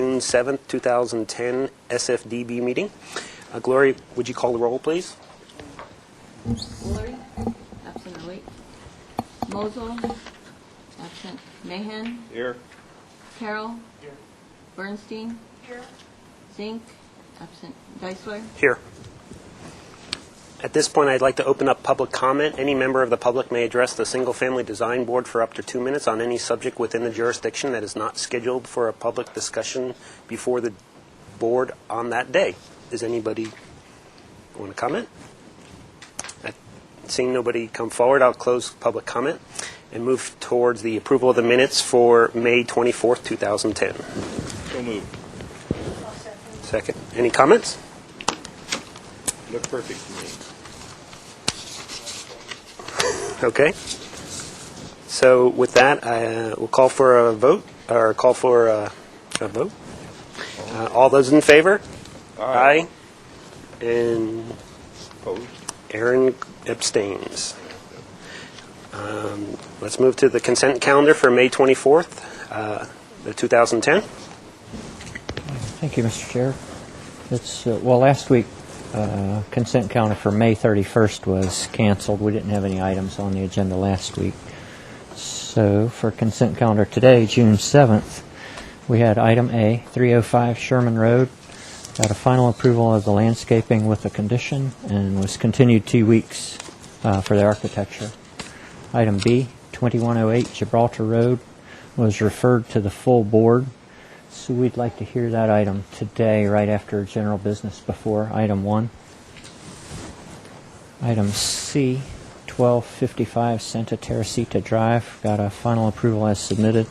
June 7th, 2010 SFDB meeting. Gloria, would you call the roll, please? Woolery, absent or late. Mosel, absent. Mahan. Here. Carroll. Here. Bernstein. Here. Zink, absent. Geisler. Here. At this point, I'd like to open up public comment. Any member of the public may address the Single-Family Design Board for up to 2 minutes on any subject within the jurisdiction that is not scheduled for a public discussion before the board on that day. Does anybody want to comment? Seeing nobody come forward, I'll close public comment and move towards the approval of the minutes for May 24th, 2010. So moved. Second. Any comments? Look perfect to me. Okay. So with that, we'll call for a vote, or call for a vote. All those in favor? Aye. And Opposed? Aaron abstains. Let's move to the consent calendar for May 24th, 2010. Thank you, Mr. Chair. It's last week consent calendar for May 31st was canceled. We didn't have any items on the agenda last week. So for consent calendar today, June 7th, we had item A, 305 Sherman Road. Got a final approval of the landscaping with a condition and was continued 2 weeks for the architecture. Item B, 2108 Gibraltar Road, was referred to the full board. So we'd like to hear that item today, right after general business before item 1. Item C, 1255 Santa Teresita Drive, got a final approval as submitted.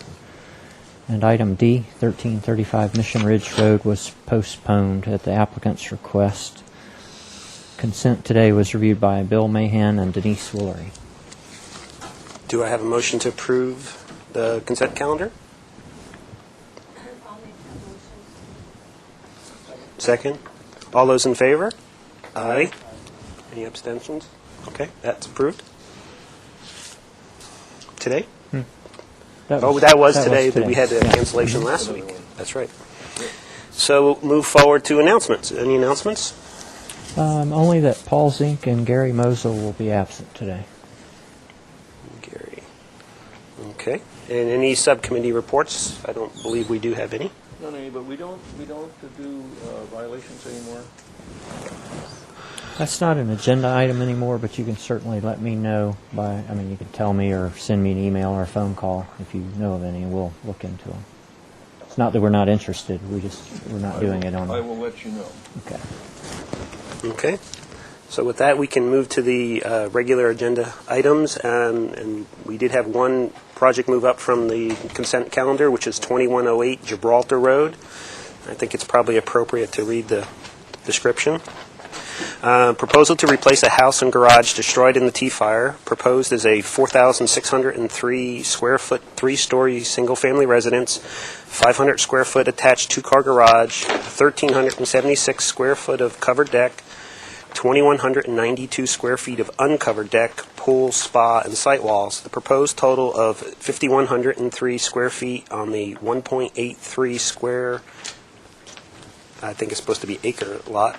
And item D, 1335 Mission Ridge Road, was postponed at the applicant's request. Consent today was reviewed by Bill Mahan and Denise Woolery. Do I have a motion to approve the consent calendar? Second. All those in favor? Aye. Any abstentions? Okay, that's approved. Today? That was today. That we had a cancellation last week. That's right. So we'll move forward to announcements. Any announcements? Only that Paul Zink and Gary Mosel will be absent today. Gary. Okay. And any subcommittee reports? I don't believe we do have any. No, but we don't do violations anymore. That's not an agenda item anymore, but you can certainly let me know you can tell me or send me an email or a phone call if you know of any, and we'll look into them. It's not that we're not interested. We're not doing it on. I will let you know. Okay. Okay. So with that, we can move to the regular agenda items, and we did have one project move up from the consent calendar, which is 2108 Gibraltar Road. I think it's probably appropriate to read the description. Proposal to replace a house and garage destroyed in the T-fire. Proposed is a 4,603 square foot, 3-story single-family residence, 500 square foot attached 2-car garage, 1,376 square foot of covered deck, 2,192 square feet of uncovered deck, pool, spa, and site walls. The proposed total of 5,103 square feet on the 1.83 square, I think it's supposed to be acre lot,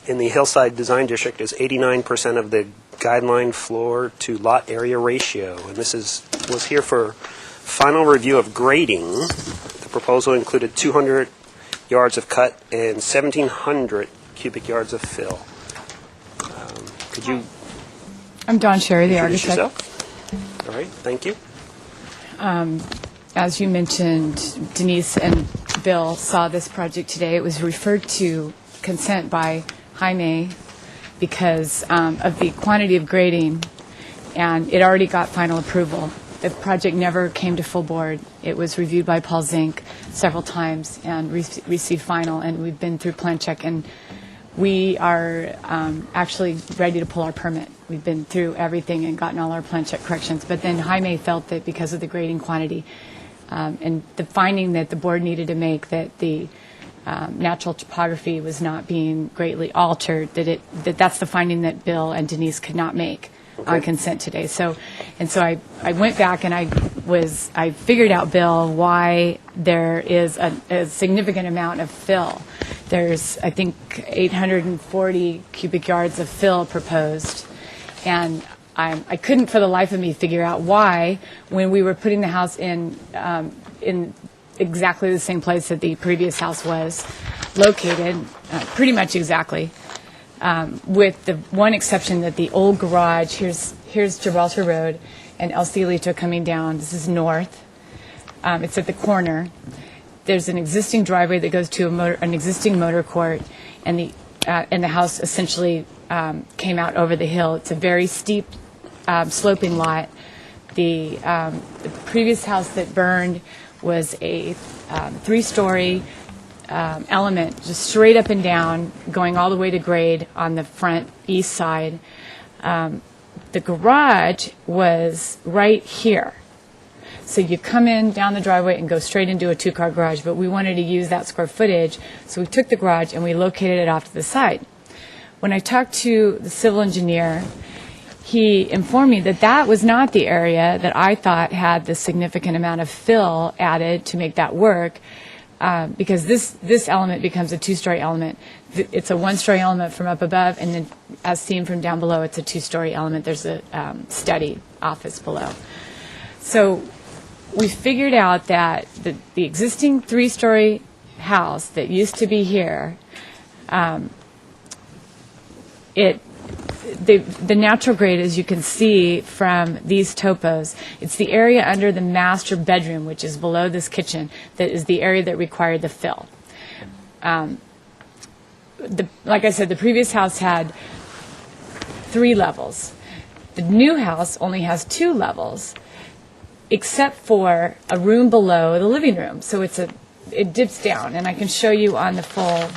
in the Hillside Design District is 89% of the guideline floor to lot area ratio. And this was here for final review of grading. The proposal included 200 yards of cut and 1,700 cubic yards of fill. Could you? I'm Dawn Sherry, the introduce architect. Yourself? All right, thank you. As you mentioned, Denise and Bill saw this project today. It was referred to consent by Jaime because of the quantity of grading, and it already got final approval. The project never came to full board. It was reviewed by Paul Zink several times and received final, and we've been through plan check, and we are actually ready to pull our permit. We've been through everything and gotten all our plan check corrections, but then Jaime felt that because of the grading quantity and the finding that the board needed to make that the natural topography was not being greatly altered, that's the finding that Bill and Denise could not make. on consent today. So I went back and I figured out, Bill, why there is a significant amount of fill. There's, I think, 840 cubic yards of fill proposed, and I couldn't for the life of me figure out why, when we were putting the house in exactly the same place that the previous house was located, pretty much exactly, with the one exception that the old garage, here's Gibraltar Road and El Cielito coming down. This is north. It's at the corner. There's an existing driveway that goes to an existing motor court, and the house essentially came out over the hill. It's a very steep sloping lot. The previous house that burned was a 3-story element, just straight up and down, going all the way to grade on the front east side. The garage was right here. So you come in down the driveway and go straight into a 2-car garage, but we wanted to use that square footage, so we took the garage and we located it off to the side. When I talked to the civil engineer, he informed me that that was not the area that I thought had the significant amount of fill added to make that work, because this element becomes a 2-story element. It's a 1-story element from up above, and then as seen from down below, it's a 2-story element. There's a study office below. So we figured out that the existing 3-story house that used to be here, the natural grade, as you can see from these topos, it's the area under the master bedroom, which is below this kitchen, that is the area that required the fill. Like I said, the previous house had 3 levels. The new house only has 2 levels, except for a room below the living room. So it dips down, and I can show you on the full.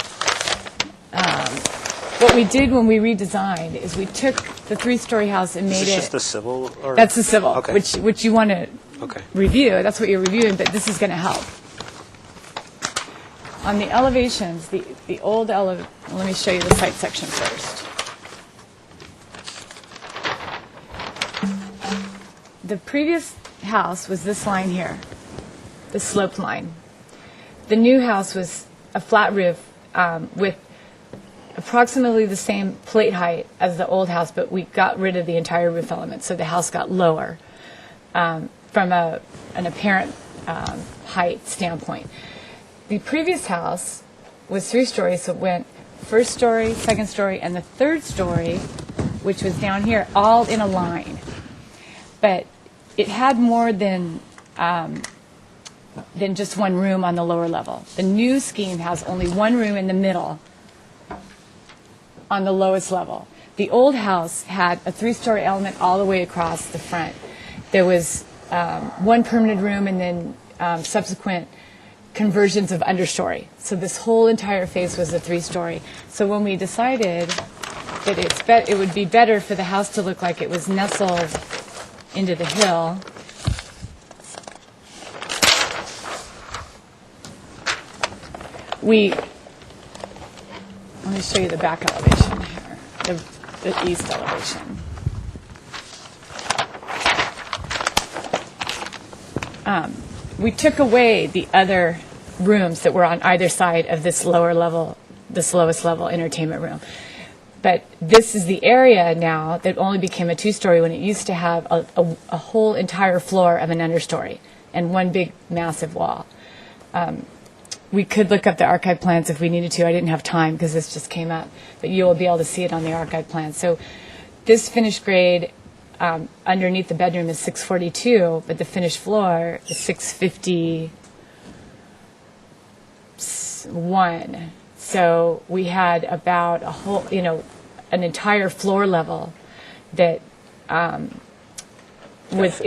What we did when we redesigned is we took the 3-story house and made Is this it. just the civil? Or? That's the civil, Okay. which you want to Okay. review. That's what you're reviewing, but this is going to help. On the elevations, the old let me show you the site section first. The previous house was this line here, the sloped line. The new house was a flat roof with approximately the same plate height as the old house, but we got rid of the entire roof element, so the house got lower from an apparent height standpoint. The previous house was 3 stories, so it went 1st story, 2nd story, and the 3rd story, which was down here, all in a line. But it had more than just one room on the lower level. The new scheme has only one room in the middle on the lowest level. The old house had a 3-story element all the way across the front. There was one permanent room and then subsequent conversions of understory. So this whole entire face was a 3-story. So when we decided that it would be better for the house to look like it was nestled into the hill, let me show you the back elevation here, the east elevation. We took away the other rooms that were on either side of this lower level, this lowest level entertainment room. But this is the area now that only became a 2-story when it used to have a whole entire floor of an understory and one big massive wall. We could look up the archive plans if we needed to. I didn't have time because this just came up, but you will be able to see it on the archive plans. So this finished grade underneath the bedroom is 642, but the finished floor is 651. So we had about a whole, an entire floor level that is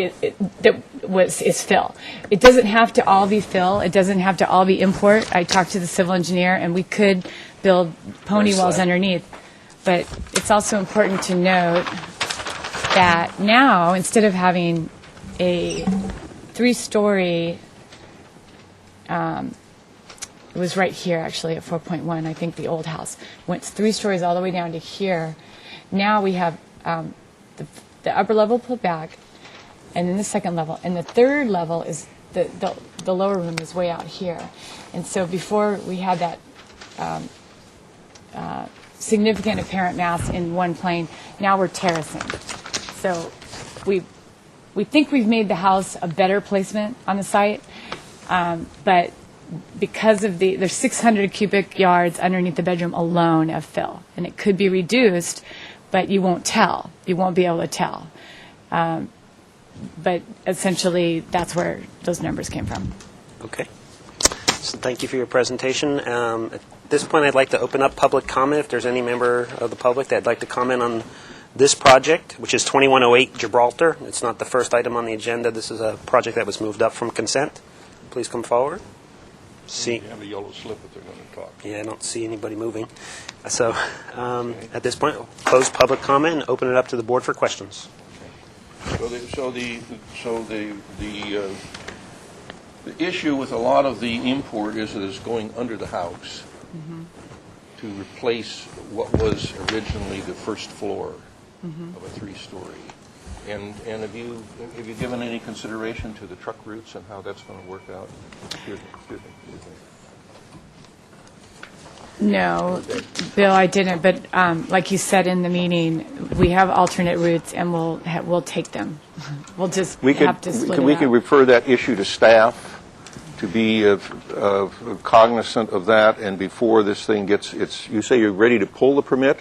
fill. It doesn't have to all be fill. It doesn't have to all be import. I talked to the civil engineer, and we could build pony walls underneath. But it's also important to note that now, instead of having a 3-story, it was right here actually at 4.1, I think the old house went 3 stories all the way down to here. Now we have the the upper level pulled back, and then the second level, and the third level is the lower room is way out here. And so before we had that significant apparent mass in one plane, now we're terracing. So we think we've made the house a better placement on the site, but because of there's 600 cubic yards underneath the bedroom alone of fill, and it could be reduced, but you won't tell. You won't be able to tell. But essentially, that's where those numbers came from. Okay. So thank you for your presentation. At this point, I'd like to open up public comment if there's any member of the public that'd like to comment on this project, which is 2108 Gibraltar. It's not the first item on the agenda. This is a project that was moved up from consent. Please come forward. They have a yellow slip if they're going to talk. Yeah, I don't see anybody moving. So at this point, we'll close public comment and open it up to the board for questions. The issue with a lot of the import is that it's going under the house to replace what was originally the first floor of a 3-story. And have you given any consideration to the truck routes and how that's going to work out? Excuse me. No, Bill, I didn't. But like you said in the meeting, we have alternate routes, and we'll take them. We'll just have to split it We up. could refer that issue to staff to be cognizant of that, and before this thing gets, you say you're ready to pull the permit?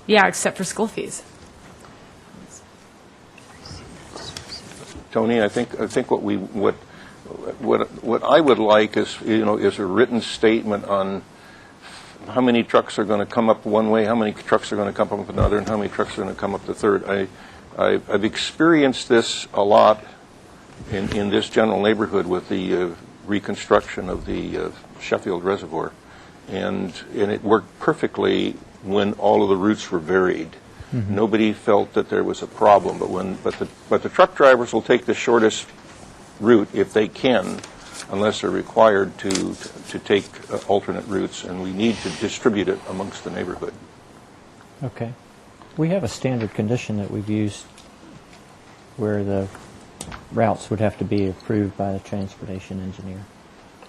Yeah, except for school fees. Tony, I think what I would like is a written statement on how many trucks are going to come up one way, how many trucks are going to come up another, and how many trucks are going to come up the third. I've experienced this a lot in this general neighborhood with the reconstruction of the Sheffield Reservoir, and it worked perfectly when all of the routes were varied. Nobody felt that there was a problem, but the truck drivers will take the shortest route if they can, unless they're required to take alternate routes, and we need to distribute it amongst the neighborhood. Okay. We have a standard condition that we've used where the routes would have to be approved by the transportation engineer.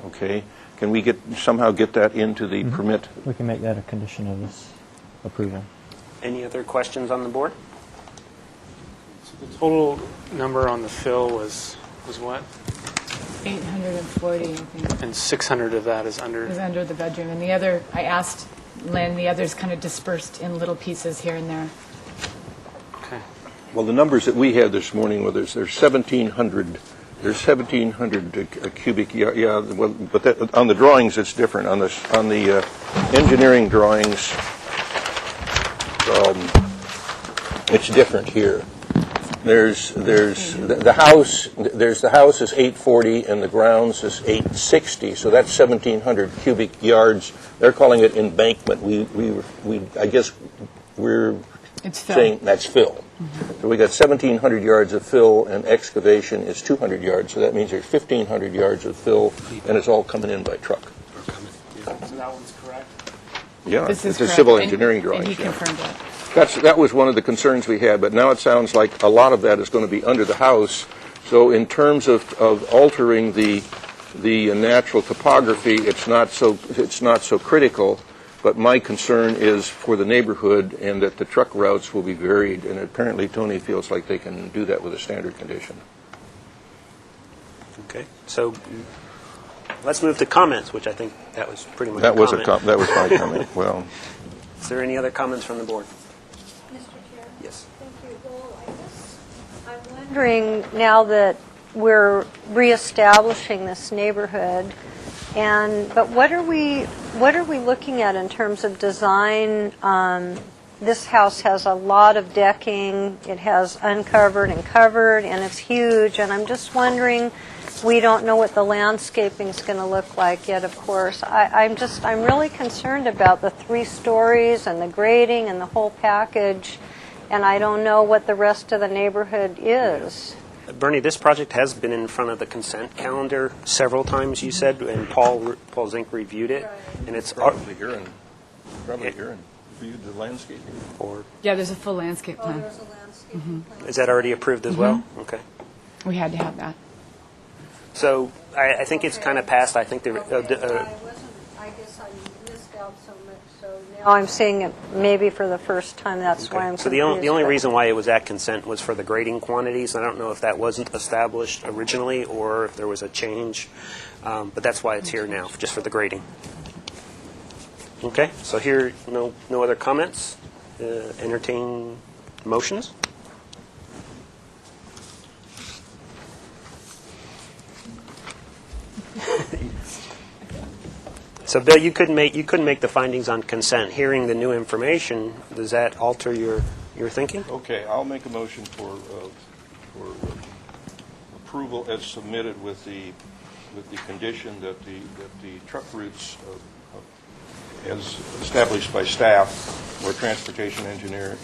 Okay. Can we somehow get that into the permit? We can make that a condition of this approval. Any other questions on the board? So the total number on the fill was what? 840, I think, And 600 of that is under. is under the bedroom. And the other, I asked Lynn, the other's kind of dispersed in little pieces here and there. Okay. Well, the numbers that we had this morning, there's 1,700. There's 1,700 cubic yards. Yeah, well, but on the drawings it's different. On the engineering drawings, it's different here. There's the house. There's the house is 840 and the grounds is 860. So that's 1,700 cubic yards. They're calling it embankment. I guess we're It's fill. saying that's fill. So we got 1,700 yards of fill, and excavation is 200 yards. So that means there's 1,500 yards of fill, and it's all coming in by truck. So that one's correct? Yeah, This is it's a correct. civil And- engineering And drawing. he confirmed it. That was one of the concerns we had, but now it sounds like a lot of that is going to be under the house. So in terms of altering the natural topography, it's not so critical. But my concern is for the neighborhood, and that the truck routes will be varied. And apparently, Tony feels like they can do that with a standard condition. Okay. So let's move to comments, which I think that was pretty much That was comment. that was my comment. Well, Is there any other comments from the board? Mr. Chair? Yes. Thank you. Well, I guess I'm wondering now that we're reestablishing this neighborhood, but what are we looking at in terms of design? This house has a lot of decking. It has uncovered and covered, and it's huge. And I'm just wondering, we don't know what the landscaping is going to look like yet, of course. I'm really concerned about the 3 stories and the grading and the whole package, and I don't know what the rest of the neighborhood is. Bernie, this project has been in front of the consent calendar several times, you said, and Paul Zink reviewed it, and it's probably here in reviewed the landscaping? Or Yeah, there's a full landscape plan. there's a landscape plan. is that already approved as well? Okay. We had to have that. So I think it's kind of past. I think the I guess I missed out so much, so now I'm seeing it maybe for the first time, that's why I'm confused. so the only but- reason why it was at consent was for the grading quantities. I don't know if that wasn't established originally or if there was a change, but that's why it's here now, just for the grading. Okay, so here, no other comments. Entertain motions. So, Bill, you couldn't make the findings on consent. Hearing the new information, does that alter your thinking? Okay, I'll make a motion for approval as submitted with the condition that the truck routes, as established by staff or transportation engineer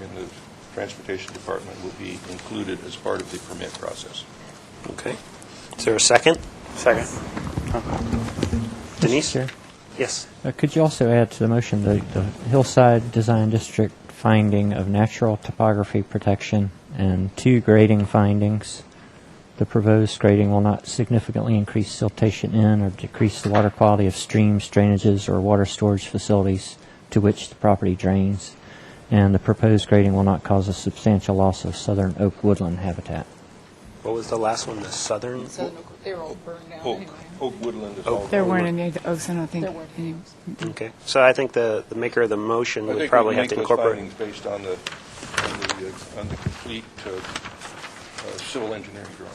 in the transportation department, will be included as part of the permit process. Okay. Is there a second? Second. Denise? Mr. Chair, Yes. could you also add to the motion the Hillside Design District finding of natural topography protection and 2 grading findings? The proposed grading will not significantly increase siltation in or decrease the water quality of streams, drainages, or water storage facilities to which the property drains. And the proposed grading will not cause a substantial loss of southern oak woodland habitat. What was the last one? The southern? They were all burned down Oak, anyway. oak woodland is all. There weren't any oaks, I don't think. There weren't. anyways. Okay. So I think the maker of the motion I would think probably we have can to make those incorporate. findings based on the complete civil engineering drawing.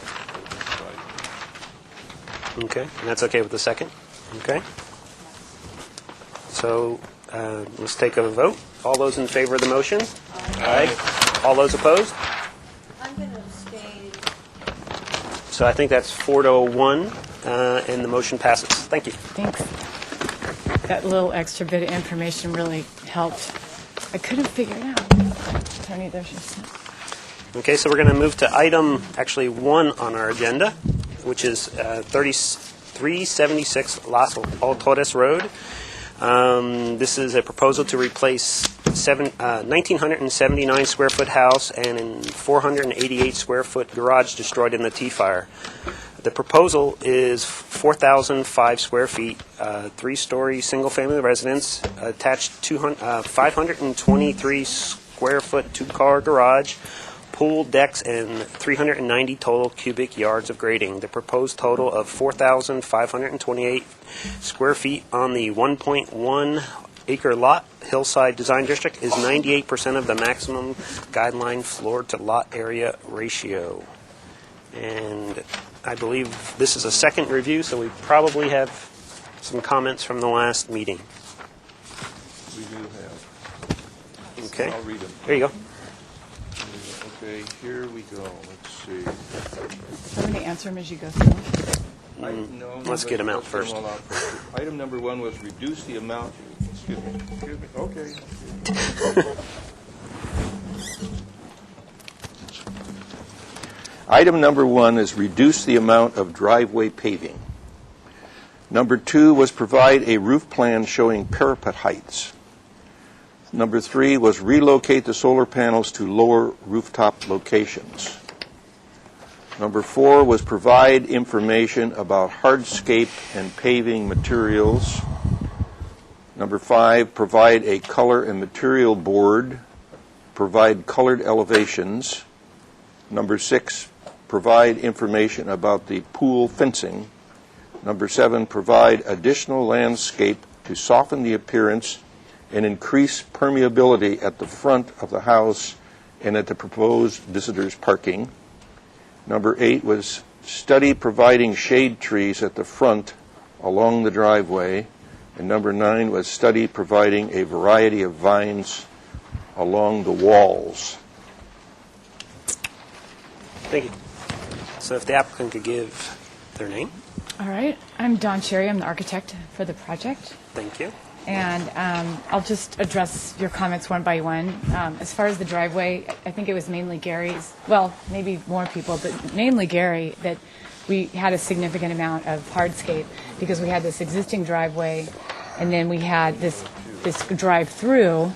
Okay. And that's okay with the second? Okay. So let's take a vote. All those in favor of the motion? Aye. All those opposed? I'm going to abstain. So I think that's 4-1, and the motion passes. Thank you. Thanks. That little extra bit of information really helped. I couldn't figure it out. Tony, there's your son. Okay, so we're going to move to item, actually 1 on our agenda, which is 3376 Las Autores Road. This is a proposal to replace 1,979 square foot house and a 488 square foot garage destroyed in the T-fire. The proposal is 4,005 square feet, 3-story single-family residence, attached 523 square foot 2-car garage, pool, decks, and 390 total cubic yards of grading. The proposed total of 4,528 square feet on the 1.1 acre lot, Hillside Design District, is 98% of the maximum guideline floor to lot area ratio. And I believe this is a second review, so we probably have some comments from the last meeting. We do have. Okay. I'll read them. There you go. Okay, here we go. Let's see. I'm going to answer them as you go through. No, Let's get 'em out let's get 'em first. all out first. Item number 1 was reduce the amount. Excuse me. Okay. Item number 1 is reduce the amount of driveway paving. Number 2 was provide a roof plan showing parapet heights. Number 3 was relocate the solar panels to lower rooftop locations. Number 4 was provide information about hardscape and paving materials. Number 5, provide a color and material board. Provide colored elevations. Number 6, provide information about the pool fencing. Number 7, provide additional landscape to soften the appearance and increase permeability at the front of the house and at the proposed visitors' parking. Number 8 was study providing shade trees at the front along the driveway. And number 9 was study providing a variety of vines along the walls. Thank you. So if the applicant could give their name. All right. I'm Dawn Cherry. I'm the architect for the project. Thank you. And I'll just address your comments one by one. As far as the driveway, I think it was mainly Gary's, well, maybe more people, but mainly Gary, that we had a significant amount of hardscape because we had this existing driveway and then we had this drive-through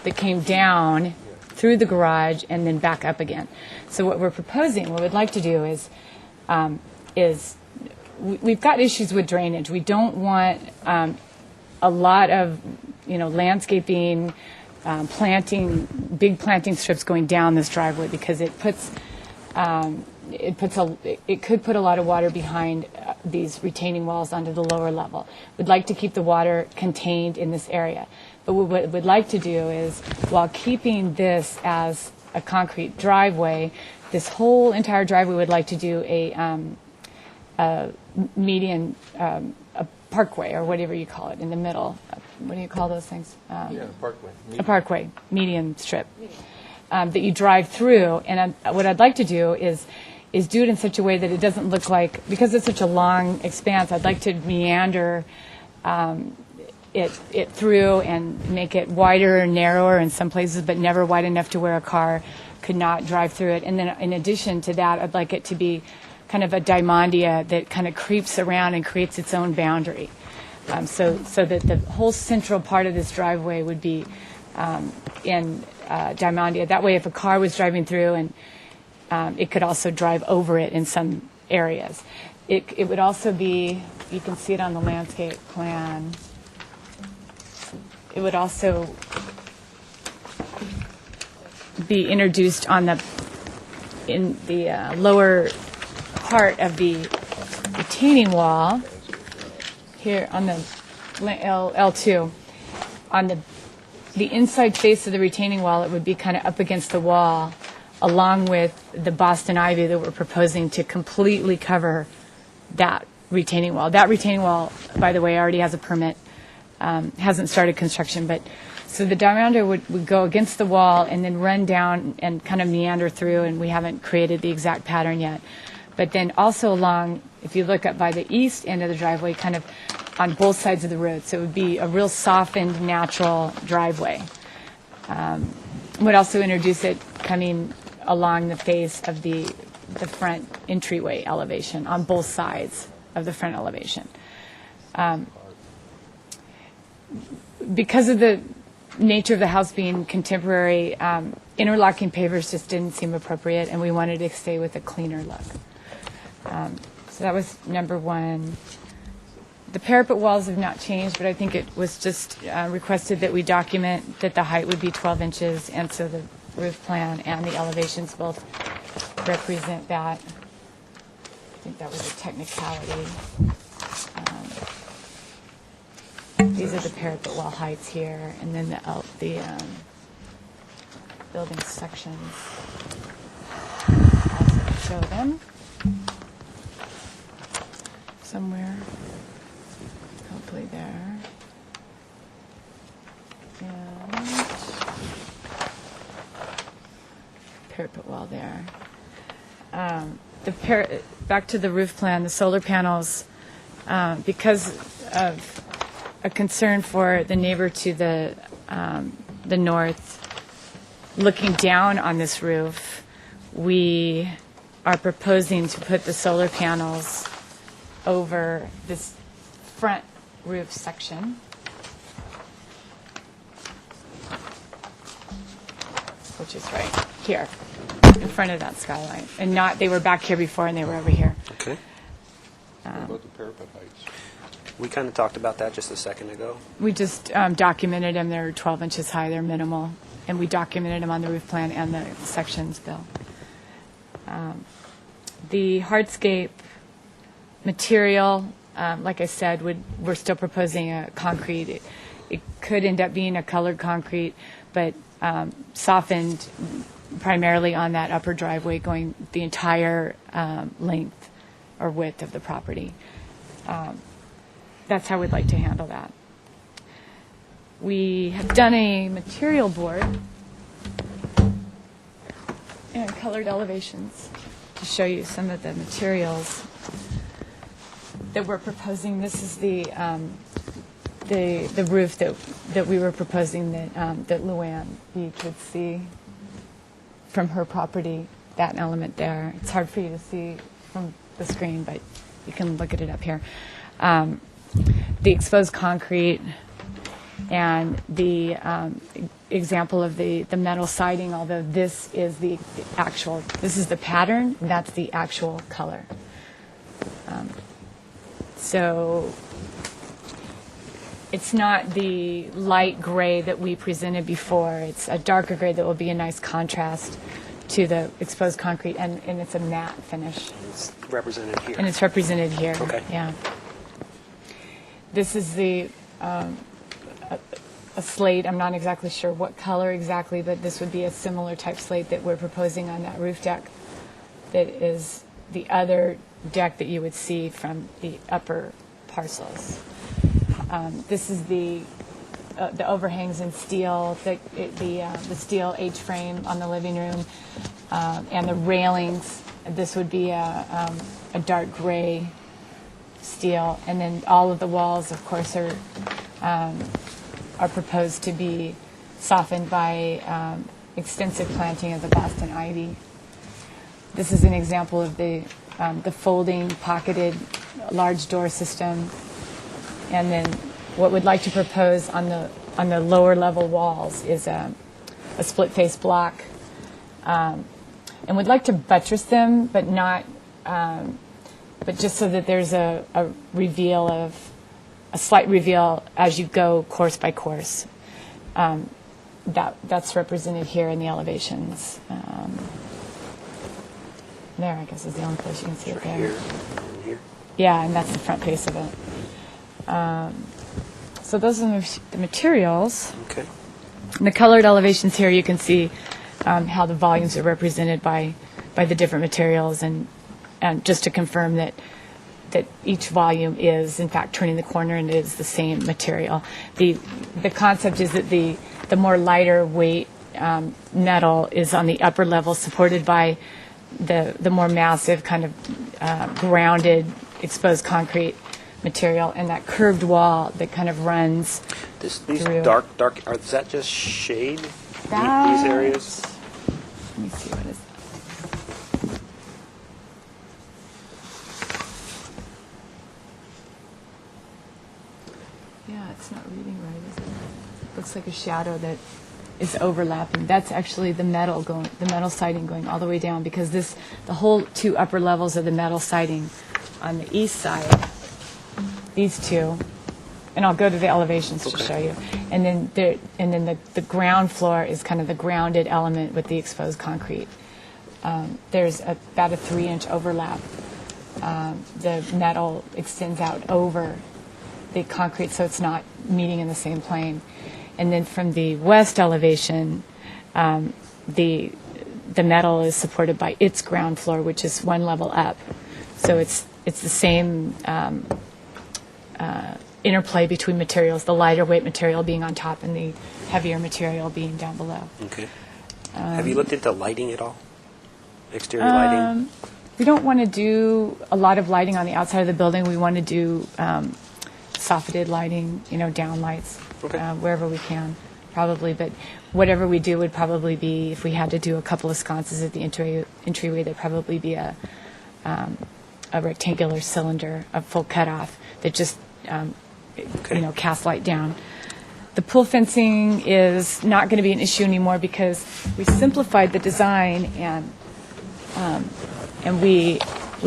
that came down through the garage and then back up again. So what we're proposing, what we'd like to do is we've got issues with drainage. We don't want a lot of landscaping, big planting strips going down this driveway because it could put a lot of water behind these retaining walls onto the lower level. We'd like to keep the water contained in this area. But what we'd like to do is, while keeping this as a concrete driveway, this whole entire driveway would like to do a median, a parkway, or whatever you call it, in the middle. What do you call those things? Parkway. A parkway, median strip, that you drive through. And what I'd like to do is do it in such a way that it doesn't look like, because it's such a long expanse, I'd like to meander it through and make it wider and narrower in some places, but never wide enough to where a car could not drive through it. And then in addition to that, I'd like it to be kind of a diamondia that kind of creeps around and creates its own boundary. So that the whole central part of this driveway would be in diamondia. That way, if a car was driving through, and it could also drive over it in some areas. It would also be, you can see it on the landscape plan, it would also be introduced in the lower part of the retaining wall here on the L2. On the inside face of the retaining wall, it would be kind of up against the wall, along with the Boston ivy that we're proposing to completely cover that retaining wall. That retaining wall, by the way, already has a permit, hasn't started construction, but so the diameter would go against the wall and then run down and kind of meander through, and we haven't created the exact pattern yet. But then also along, if you look up by the east end of the driveway, kind of on both sides of the road, so it would be a real softened, natural driveway. Would also introduce it coming along the face of the front entryway elevation on both sides of the front elevation. Because of the nature of the house being contemporary, interlocking pavers just didn't seem appropriate, and we wanted to stay with a cleaner look. So that was number one. The parapet walls have not changed, but I think it was just requested that we document that the height would be 12 inches, and so the roof plan and the elevations both represent that. I think that was a technicality. These are the parapet wall heights here, and then the building sections. I'll show them somewhere. Hopefully there. And parapet wall there. Back to the roof plan, the solar panels, because of a concern for the neighbor to the north, looking down on this roof, we are proposing to put the solar panels over this front roof section. Which is right here, in front of that skylight. And not, they were back here before and they were over here. Okay. What about the parapet heights? We kind of talked about that just a second ago. We just documented them. They're 12 inches high. They're minimal. And we documented them on the roof plan and the sections bill. The hardscape material, like I said, we're still proposing a concrete. It could end up being a colored concrete, but softened primarily on that upper driveway going the entire length or width of the property. That's how we'd like to handle that. We have done a material board and colored elevations to show you some of the materials that we're proposing. This is the roof that we were proposing that Luann Beach would see from her property, that element there. It's hard for you to see from the screen, but you can look at it up here. the exposed concrete and the example of the metal siding, although this is the pattern, that's the actual color. So it's not the light gray that we presented before. It's a darker gray that will be a nice contrast to the exposed concrete, and it's a matte finish. It's represented here. And it's represented here. Okay. Yeah. This is a slate. I'm not exactly sure what color exactly, but this would be a similar type slate that we're proposing on that roof deck. That is the other deck that you would see from the upper parcels. This is the overhangs in steel, the steel H-frame on the living room, and the railings. This would be a dark gray steel, and then all of the walls, of course, are proposed to be softened by extensive planting of the Boston ivy. This is an example of the folding, pocketed, large door system, and then what we'd like to propose on the lower level walls is a split face block, and we'd like to buttress them, but not, but just so that there's a slight reveal as you go course by course. That's represented here in the elevations. There, I guess, is the only place you can see it there. Here and here. Yeah, and that's the front face of it. So those are the materials. Okay. In the colored elevations here, you can see how the volumes are represented by the different materials, and just to confirm that each volume is, in fact, turning the corner and is the same material. The concept is that the more lighter weight metal is on the upper level, supported by the more massive kind of grounded exposed concrete material, and that curved wall that kind of runs These through. dark, is that just shade? These areas? Let me see what is. Yeah, it's not reading right, is it? Looks like a shadow that is overlapping. That's actually the metal siding going all the way down, because the whole two upper levels of the metal siding on the east side, these two, and I'll go to the elevations to show you. And then the ground floor is kind of the grounded element with the exposed concrete. There's about a 3-inch overlap. The metal extends out over the concrete, so it's not meeting in the same plane. And then from the west elevation, the metal is supported by its ground floor, which is one level up. So it's the same interplay between materials, the lighter weight material being on top and the heavier material being down below. Okay. Have you looked at the lighting at all? Exterior lighting? We don't want to do a lot of lighting on the outside of the building. We want to do softed lighting, down lights, Okay. wherever we can, probably. But whatever we do would probably be, if we had to do a couple of sconces at the entryway, there'd probably be a rectangular cylinder, a full cutoff that just, cast light down. The pool fencing is not going to be an issue anymore because we simplified the design, and we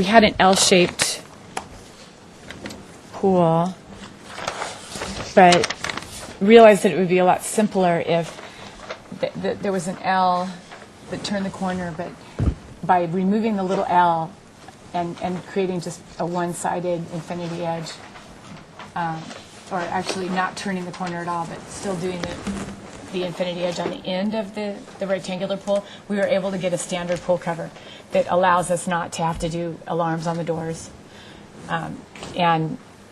had an L-shaped pool, but realized that it would be a lot simpler if there was an L that turned the corner, but by removing the little L and creating just a one-sided infinity edge, or actually not turning the corner at all, but still doing the infinity edge on the end of the rectangular pool, we were able to get a standard pool cover that allows us not to have to do alarms on the doors.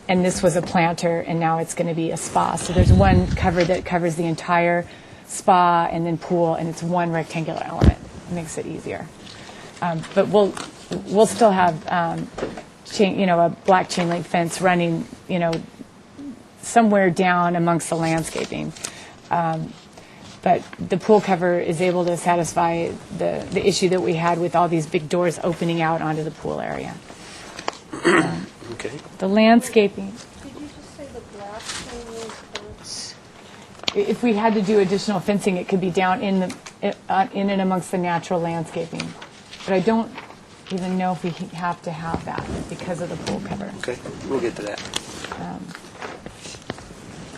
And this was a planter, and now it's going to be a spa. So there's one cover that covers the entire spa and then pool, and it's one rectangular element. It makes it easier. But we'll still have a black chain link fence running, somewhere down amongst the landscaping. But the pool cover is able to satisfy the issue that we had with all these big doors opening out onto the pool area. Okay. The landscaping. Did you just say the If we had to do additional fencing, it could be down in and amongst the natural landscaping. But I don't even know if we have to have that because of the pool cover. Okay, we'll get to that.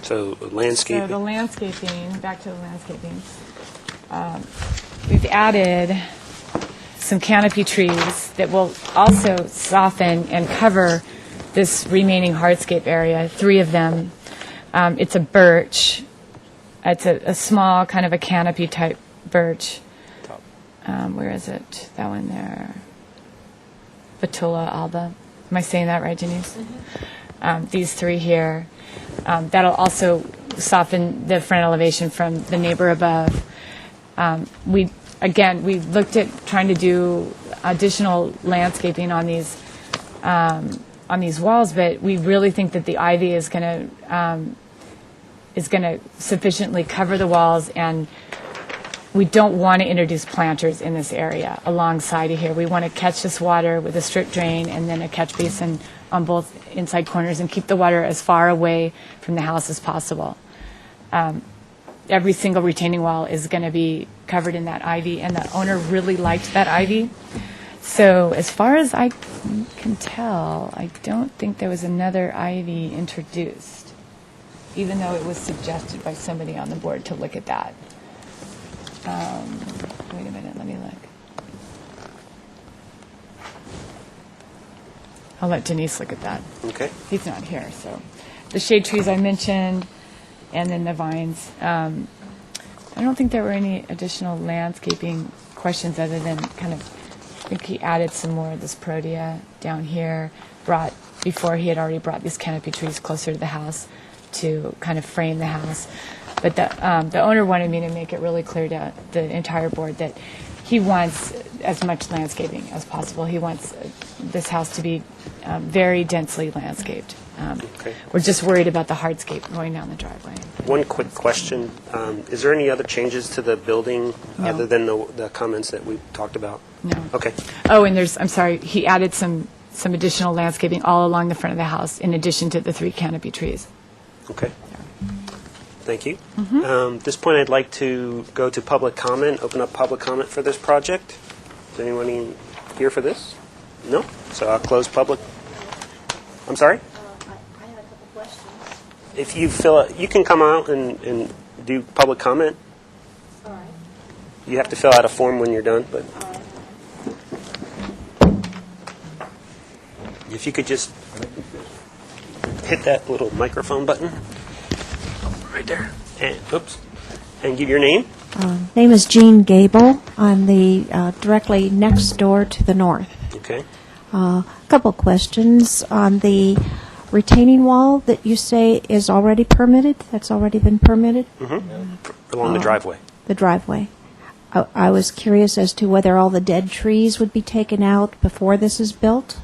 So So landscape. the landscaping, back to the landscaping, we've added some canopy trees that will also soften and cover this remaining hardscape area, 3 of them. It's a birch. It's a small kind of a canopy type birch. Where is it? That one there. Betula alba. Am I saying that right, Denise? These 3 here. That'll also soften the front elevation from the neighbor above. We looked at trying to do additional landscaping on these walls, but we really think that the ivy is going to sufficiently cover the walls, and we don't want to introduce planters in this area alongside of here. We want to catch this water with a strip drain and then a catch basin on both inside corners and keep the water as far away from the house as possible. Every single retaining wall is going to be covered in that ivy, and the owner really liked that ivy. So as far as I can tell, I don't think there was another ivy introduced, even though it was suggested by somebody on the board to look at that. Wait a minute, let me look. I'll let Denise look at that. Okay. He's not here, so. The shade trees I mentioned, and then the vines. I don't think there were any additional landscaping questions other than kind of, I think he added some more of this protea down here, before he had already brought these canopy trees closer to the house to kind of frame the house. But the owner wanted me to make it really clear to the entire board that he wants as much landscaping as possible. He wants this house to be very densely landscaped. Okay. We're just worried about the hardscape going down the driveway. One quick question. Is there any other changes to the building No. other than the comments that we talked about? No. Okay. Oh, and I'm sorry, he added some additional landscaping all along the front of the house in addition to the 3 canopy trees. Okay. Thank you. At this point, I'd like to go to public comment, open up public comment for this project. Is anyone here for this? No? So I'll close public. I'm sorry? I had a couple questions. If you you can come out and do public comment. All right. You have to fill out a form when you're done, but if you could just hit that little microphone button right there, and oops, and give your name. Name is Jean Gable. I'm the directly next door to the north. Okay. A couple questions on the retaining wall that you say is already permitted. That's already been permitted. Along the driveway. The driveway. I was curious as to whether all the dead trees would be taken out before this is built.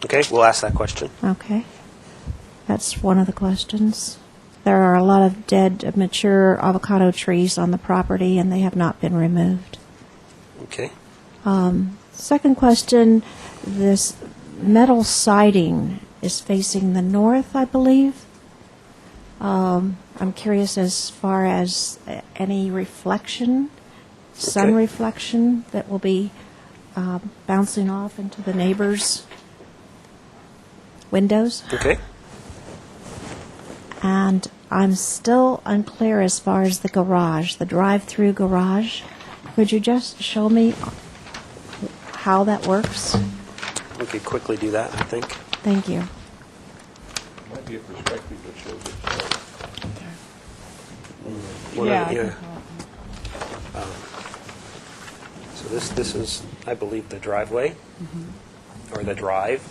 Okay, we'll ask that question. Okay, that's one of the questions. There are a lot of dead, mature avocado trees on the property, and they have not been removed. Okay. Second question, this metal siding is facing the north, I believe. I'm curious as far as any reflection, sun Okay. reflection that will be bouncing off into the neighbors' windows. Okay. And I'm still unclear as far as the garage, the drive-through garage. Could you just show me how that works? We could quickly do that, I think. Thank you. Might be a perspective that shows it. Yeah. So this is, I believe, the driveway, or the drive.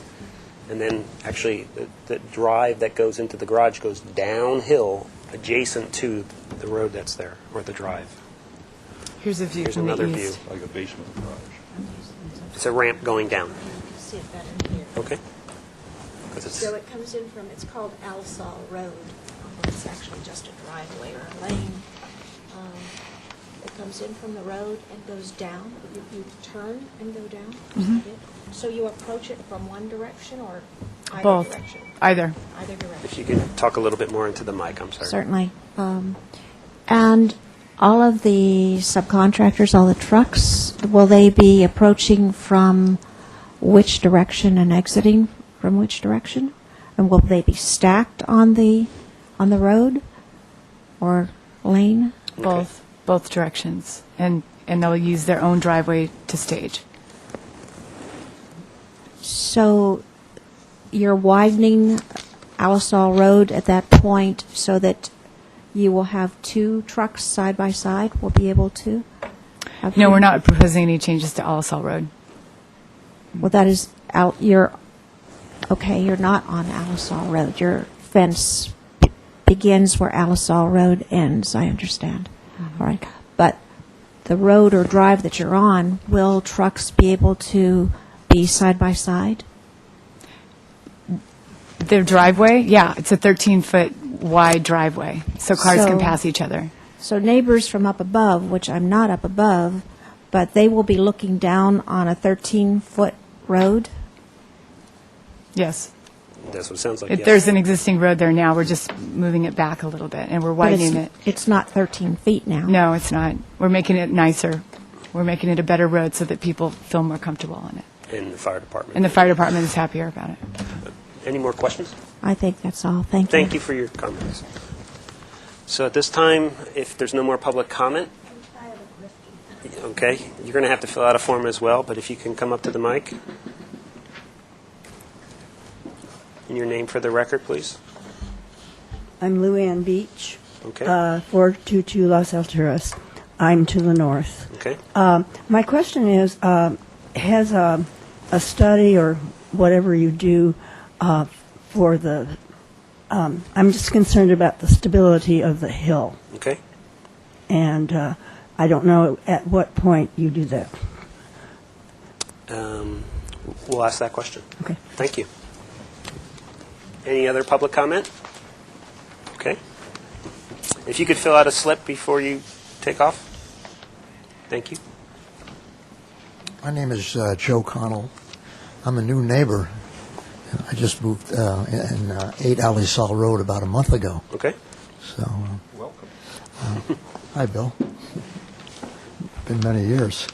And then, actually, the drive that goes into the garage goes downhill adjacent to the road that's there, or the drive. Here's a view Here's from the another east. view. Like a basement garage. It's a ramp going down. See it better here. Okay. 'Cause it's, So it comes in from, it's called Alsall Road. It's actually just a driveway or a lane. It comes in from the road and goes down. You turn and go down. Is that it? So you approach it from one direction or Both. Either. If you could talk a little bit more into the mic, I'm sorry. Certainly. And all of the subcontractors, all the trucks, will they be approaching from which direction and exiting from which direction? And will they be stacked on the road or lane? Both directions. And they'll use their own driveway to stage. So you're widening Alisal Road at that point so that you will have two trucks side by side, will be able to? No, we're not proposing any changes to Alisal Road. Well, that is you're not on Alisal Road. Your fence begins where Alisal Road ends, I understand. All right. But the road or drive that you're on, will trucks be able to be side by side? Their driveway, yeah, it's a 13-foot wide driveway, so cars can So- pass each other. So neighbors from up above, which I'm not up above, but they will be looking down on a 13-foot road? Yes. That's what it sounds like. If yes. there's an existing road there now, we're just moving it back a little bit, and we're But widening it. It's not 13 feet now. No, it's not. We're making it nicer. We're making it a better road so that people feel more comfortable on it. In the fire department. And the fire department is happier about it. Any more questions? I think that's all. Thank you. Thank you for your comments. So at this time, if there's no more public comment, okay, you're going to have to fill out a form as well, but if you can come up to the mic. And your name for the record, please. I'm Luann Beach, Okay. 422 Los Alturas. I'm to the north. Okay. My question is, has a study or whatever you do for the, I'm just concerned about the stability of the hill, Okay. and I don't know at what point you do that. We'll ask that question. Okay. Thank you. Any other public comment? Okay. If you could fill out a slip before you take off. Thank you. My name is Joe Connell. I'm a new neighbor. I just moved in 8 Alisal Road about a month ago. Okay. So, Welcome. hi, Bill. Been many years.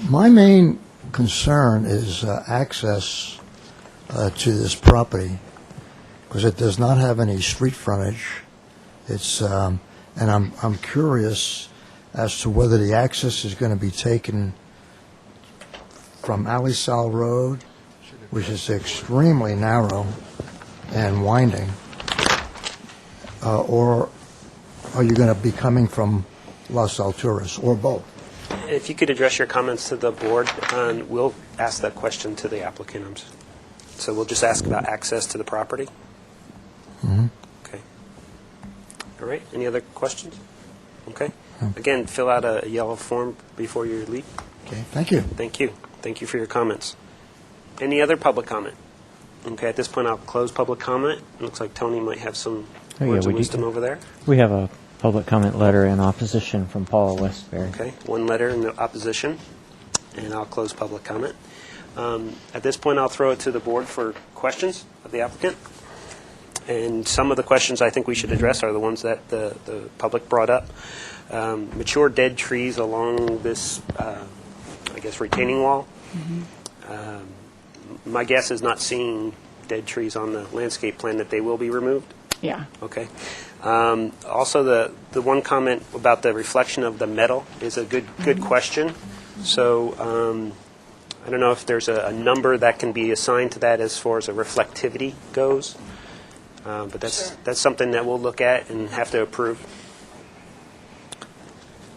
My main concern is access to this property because it does not have any street frontage. It's and I'm curious as to whether the access is going to be taken from Alisal Road, which is extremely narrow and winding, or are you going to be coming from Los Alturas, or both? If you could address your comments to the board, and we'll ask that question to the applicant. So we'll just ask about access to the property. Mm-hmm. Okay. All right. Any other questions? Okay. Again, fill out a yellow form before you leave. Okay, thank you. Thank you. Thank you for your comments. Any other public comment? Okay, at this point, I'll close public comment. It looks like Tony might have some Oh, yeah, words of we do. wisdom over there. We have a public comment letter in opposition from Paula Westbury. Okay, one letter in opposition, and I'll close public comment. At this point, I'll throw it to the board for questions of the applicant. And some of the questions I think we should address are the ones that the public brought up. Mature dead trees along this, I guess, retaining wall. My guess is not seeing dead trees on the landscape plan that they will be removed. Yeah. Okay. Also, the one comment about the reflection of the metal is a good question. So I don't know if there's a number that can be assigned to that as far as a reflectivity goes. But that's something that we'll look at and have to approve.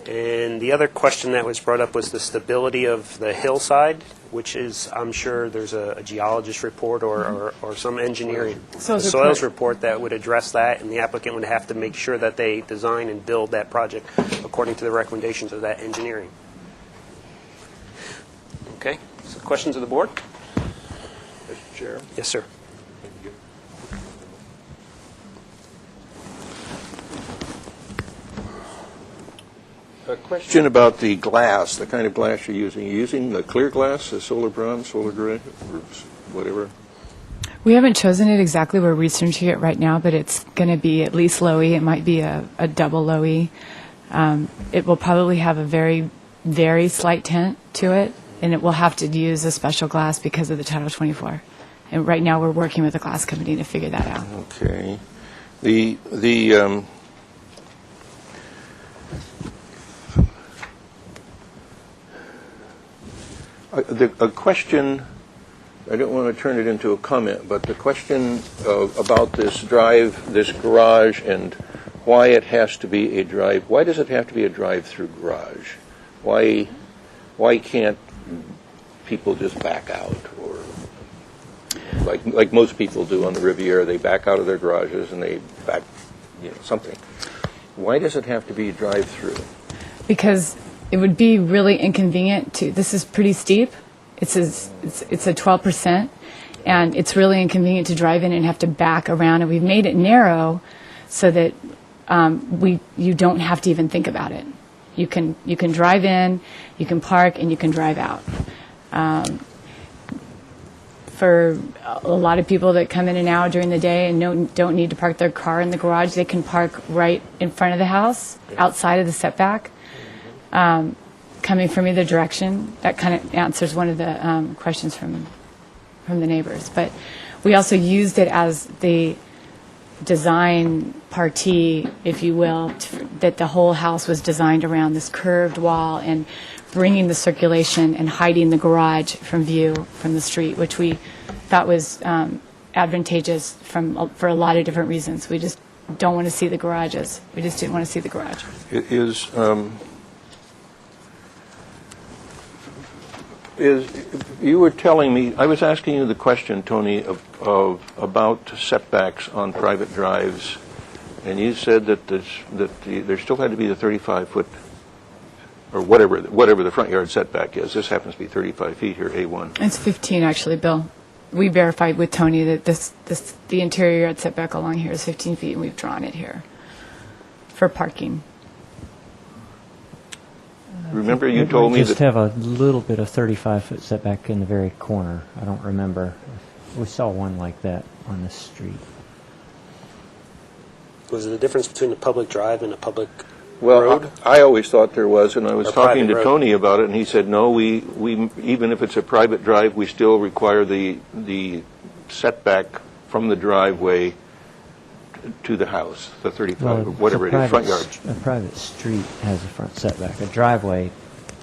And the other question that was brought up was the stability of the hillside, which is, I'm sure there's a geologist report or some engineering soils report that would address that, and the applicant would have to make sure that they design and build that project according to the recommendations of that engineering. Okay, so questions of the board? Mr. Chair. Yes, sir. A question about the glass, the kind of glass you're using. Are you using the clear glass, the solar bronze, solar gray, or whatever? We haven't chosen it exactly. We're researching it right now, but it's going to be at least low-E. It might be a double low-E. It will probably have a very, very slight tint to it, and it will have to use a special glass because of the Title 24. And right now we're working with a glass company to figure that out. Okay. A question, I don't want to turn it into a comment, but the question about this garage, and why it has to be why does it have to be a drive-through garage? Why can't people just back out, or like most people do on the Riviera, they back out of their garages and they back, something. Why does it have to be a drive-through? Because it would be really inconvenient to. This is pretty steep. It's a 12%, and it's really inconvenient to drive in and have to back around. And we've made it narrow so that you don't have to even think about it. You can drive in, you can park, and you can drive out. For a lot of people that come in and out during the day and don't need to park their car in the garage, they can park right in front of the house, outside of the setback, coming from either direction. That kind of answers one of the questions from the neighbors. But we also used it as the design partie, if you will, that the whole house was designed around this curved wall and bringing the circulation and hiding the garage from view from the street, which we thought was advantageous for a lot of different reasons. We just don't want to see the garages. We just didn't want to see the garage. You were telling me, I was asking you the question, Tony, about setbacks on private drives, and you said that there still had to be the 35-foot, or whatever the front yard setback is. This happens to be 35 feet here, A1. It's 15, actually, Bill. We verified with Tony that the interior yard setback along here is 15 feet, and we've drawn it here for parking. Remember you told me We just that... have a little bit of 35-foot setback in the very corner. I don't remember. We saw one like that on the street. Was it the difference between a public drive and a public Well, road? I always thought there was, and I was Or talking private to road. Tony about it, and he said, no, we even if it's a private drive, we still require the setback from the driveway to the house, the 35, or whatever it is, front yard. A private street has a front setback. A driveway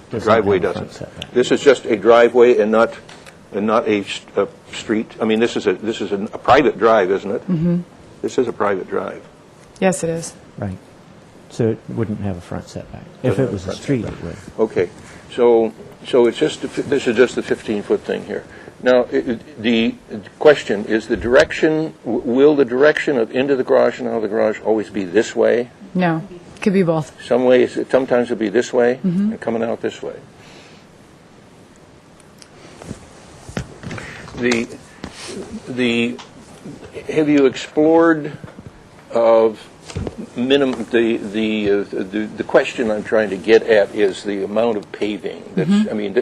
doesn't Driveway have a front doesn't. setback. This is just a driveway and not a street. I mean, this is a private drive, isn't it? Mm-hmm. This is a private drive. Yes, it is. Right. So it wouldn't have a front setback. If it was a street, it would. Okay, so it's just this is just the 15-foot thing here. Now, the question is the direction. Will the direction of into the garage and out of the garage always be this way? No, it could be both. Sometimes it'll be this way and coming out this way. Have you explored of minimum the question I'm trying to get at is the amount of paving. That's I mean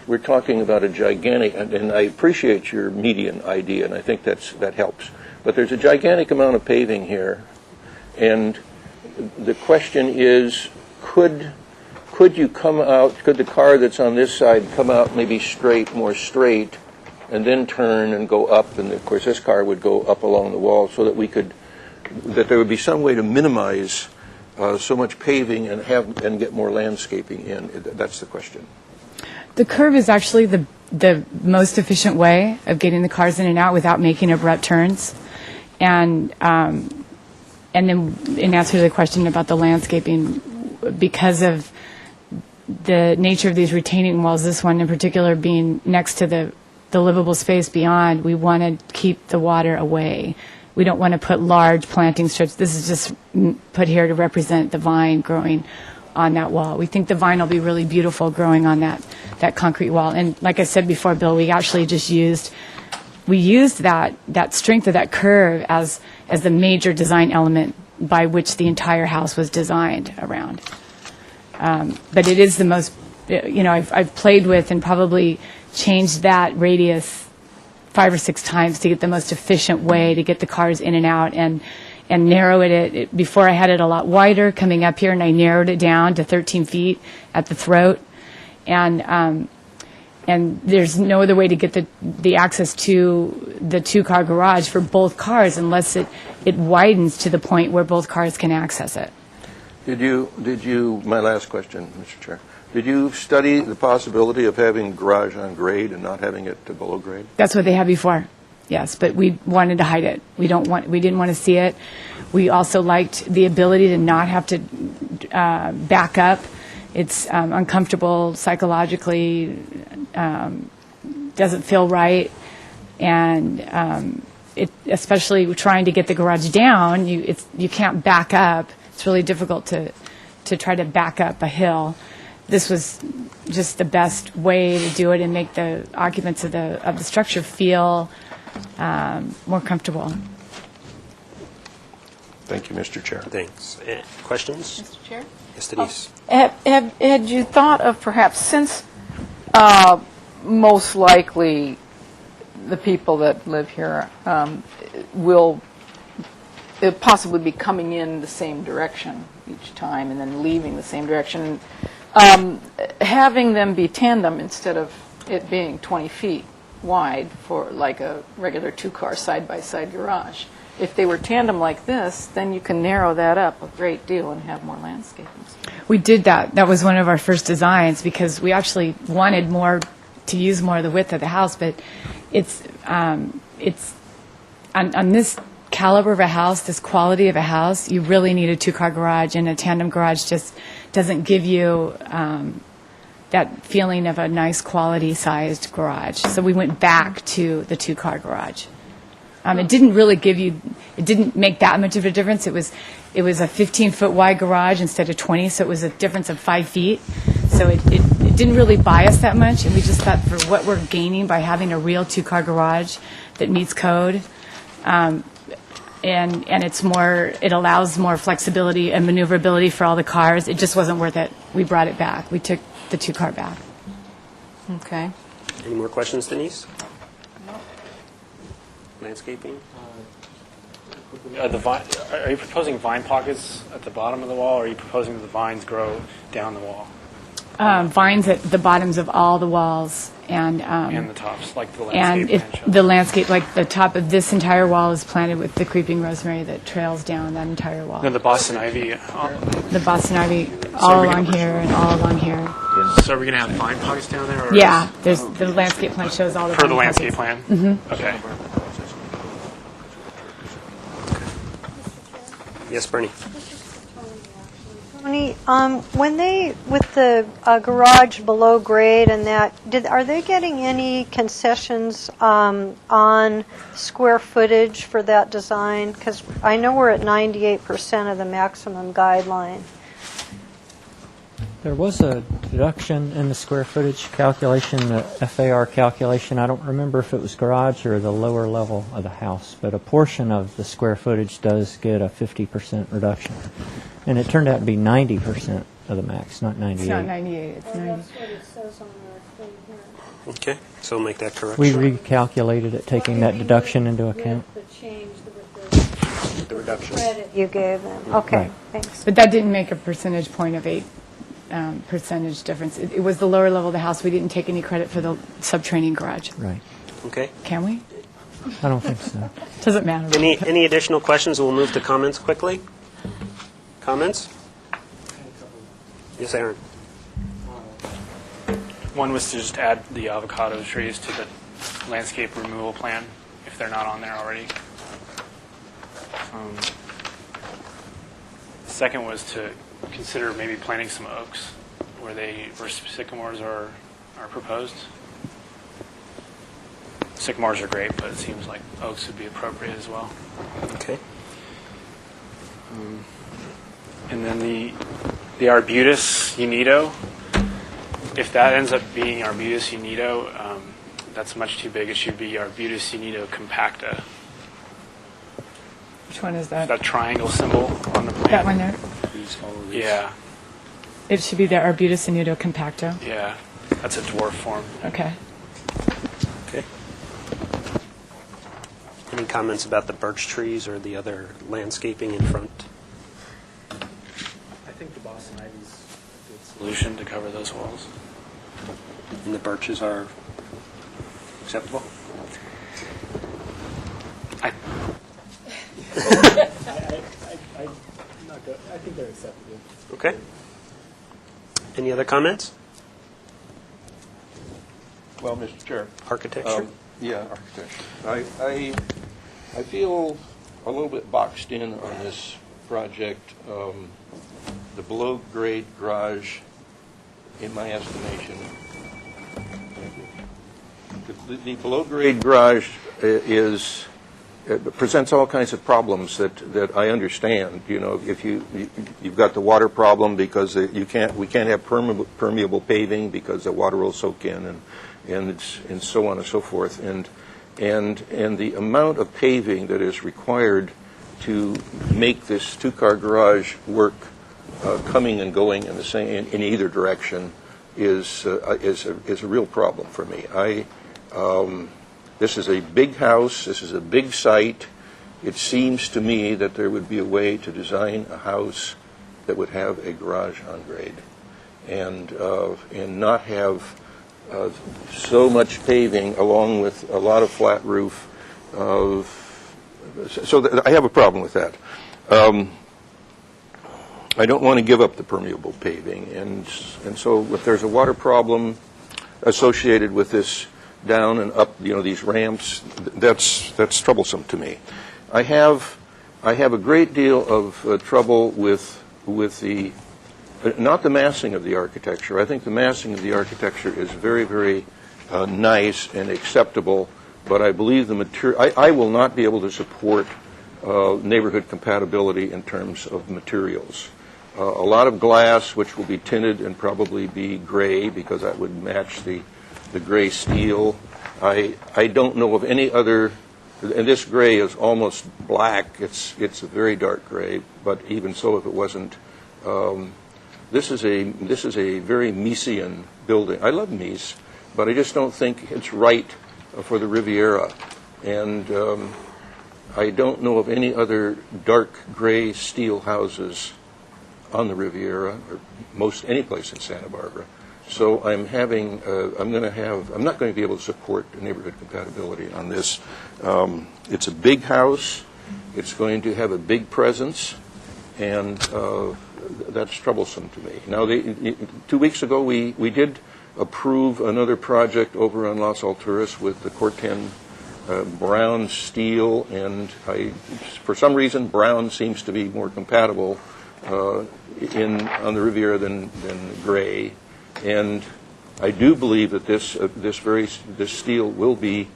we're talking about a gigantic, and I appreciate your median idea, and I think that helps. But there's a gigantic amount of paving here, and the question is, could you come out? Could the car that's on this side come out maybe more straight, and then turn and go up? And of course, this car would go up along the wall, so that there would be some way to minimize so much paving and get more landscaping in. That's the question. The curve is actually the most efficient way of getting the cars in and out without making abrupt turns. And then in answer to the question about the landscaping, because of the nature of these retaining walls, this one in particular being next to the livable space beyond, we want to keep the water away. We don't want to put large planting strips. This is just put here to represent the vine growing on that wall. We think the vine will be really beautiful growing on that concrete wall. And like I said before, Bill, we actually just used that strength of that curve as the major design element by which the entire house was designed around. But it is the most, I've played with and probably changed that radius 5 or 6 times to get the most efficient way to get the cars in and out, and narrow it. Before I had it a lot wider coming up here, and I narrowed it down to 13 feet at the throat, and there's no other way to get the access to the 2-car garage for both cars unless it widens to the point where both cars can access it. Did you, my last question, Mr. Chair, did you study the possibility of having garage on grade and not having it to below grade? That's what they had before, yes, but we wanted to hide it. We didn't want to see it. We also liked the ability to not have to back up. It's uncomfortable psychologically, doesn't feel right, and especially trying to get the garage down, you can't back up. It's really difficult to try to back up a hill. This was just the best way to do it and make the occupants of the structure feel more comfortable. Thank you, Mr. Chair. Thanks. Questions? Mr. Chair? Yes, Denise. Had you thought of perhaps, since most likely the people that live here will possibly be coming in the same direction each time and then leaving the same direction, having them be tandem instead of it being 20 feet wide for like a regular 2-car side-by-side garage. If they were tandem like this, then you can narrow that up a great deal and have more landscaping. We did that. That was one of our first designs because we actually wanted to use more of the width of the house, but it's on this caliber of a house, this quality of a house, you really need a 2-car garage, and a tandem garage just doesn't give you that feeling of a nice quality-sized garage. So we went back to the 2-car garage. It didn't really it didn't make that much of a difference. It was a 15-foot wide garage instead of 20, so it was a difference of 5 feet. So it didn't really buy us that much, and we just thought for what we're gaining by having a real 2-car garage that meets code, and it allows more flexibility and maneuverability for all the cars. It just wasn't worth it. We brought it back. We took the 2-car back. Okay. Any more questions, Denise? Landscaping? Are you proposing vine pockets at the bottom of the wall, or are you proposing that the vines grow down the wall Vines at the bottoms of all the walls, and the tops, like the and landscape? if the landscape, like the top of this entire wall, is planted with the creeping rosemary that trails down that entire wall. No, the Boston ivy. The Boston ivy all along here and all along here. So are we going to have vine pockets down there? Or Yeah, there's the landscape plan shows all the Per the vine landscape pockets. plan? Mm-hmm. Okay. Yes, Bernie. Tony, when they, with the garage below grade and that, are they getting any concessions on square footage for that design? Because I know we're at 98% of the maximum guideline. There was a deduction in the square footage calculation, the FAR calculation. I don't remember if it was garage or the lower level of the house, but a portion of the square footage does get a 50% reduction. And it turned out to be 90% of the max, not 98. It's not 98, it's 90. That's what it says on our thing here. Okay, so we'll make that correction. We recalculated it, taking that deduction into account. With the change, with The reduction. credit you gave them. Okay, Right. thanks. But that didn't make a percentage point of 8 percentage difference. It was the lower level of the house. We didn't take any credit for the subterranean garage. Right. Okay. Can we? I don't think so. Doesn't matter. Any additional questions? We'll move to comments quickly. Comments? Yes, Aaron. One was to just add the avocado trees to the landscape removal plan, if they're not on there already. Second was to consider maybe planting some oaks where sycamores are proposed. Sycamores are great, but it seems like oaks would be appropriate as well. Okay. And then the Arbutus unido, if that ends up being Arbutus unido, that's much too big. It should be Arbutus unido compacta. Which one is that? That triangle symbol on the plan. That one there? Yeah, It should be the Arbutus Annudo compacto. yeah. That's a dwarf form. Okay. Okay. Any comments about the birch trees or the other landscaping in front? I think the Boston Ivy's a good solution to cover those walls. And the birches are acceptable? I think they're acceptable. Okay. Any other comments? Well, Mr. Chair. Architecture? Yeah, architecture. I feel a little bit boxed in on this project. The below-grade garage, in my estimation, the below-grade garage presents all kinds of problems that I understand. You know, if you've got the water problem because we can't have permeable paving because the water will soak in and so on and so forth. And the amount of paving that is required to make this two-car garage work, coming and going in the same in either direction, is a real problem for me. This is a big house. This is a big site. It seems to me that there would be a way to design a house that would have a garage on grade, and not have so much paving along with a lot of flat roof. I have a problem with that. I don't want to give up the permeable paving, and so if there's a water problem associated with this down and up, these ramps, that's troublesome to me. I have a great deal of trouble with the not the massing of the architecture. I think the massing of the architecture is very, very nice and acceptable, but I believe the material. I will not be able to support neighborhood compatibility in terms of materials. A lot of glass, which will be tinted and probably be gray because that would match the gray steel. I don't know of any other, and this gray is almost black. It's a very dark gray, but even so, if it wasn't, this is a very Miesian building. I love Mies, but I just don't think it's right for the Riviera, and I don't know of any other dark gray steel houses on the Riviera or any place in Santa Barbara. So I'm not going to be able to support neighborhood compatibility on this. It's a big house. It's going to have a big presence, and that's troublesome to me. Now, 2 weeks ago, we did approve another project over on Las Alturas with the Corten brown steel, and for some reason, brown seems to be more compatible on the Riviera than gray. And I do believe that this steel will be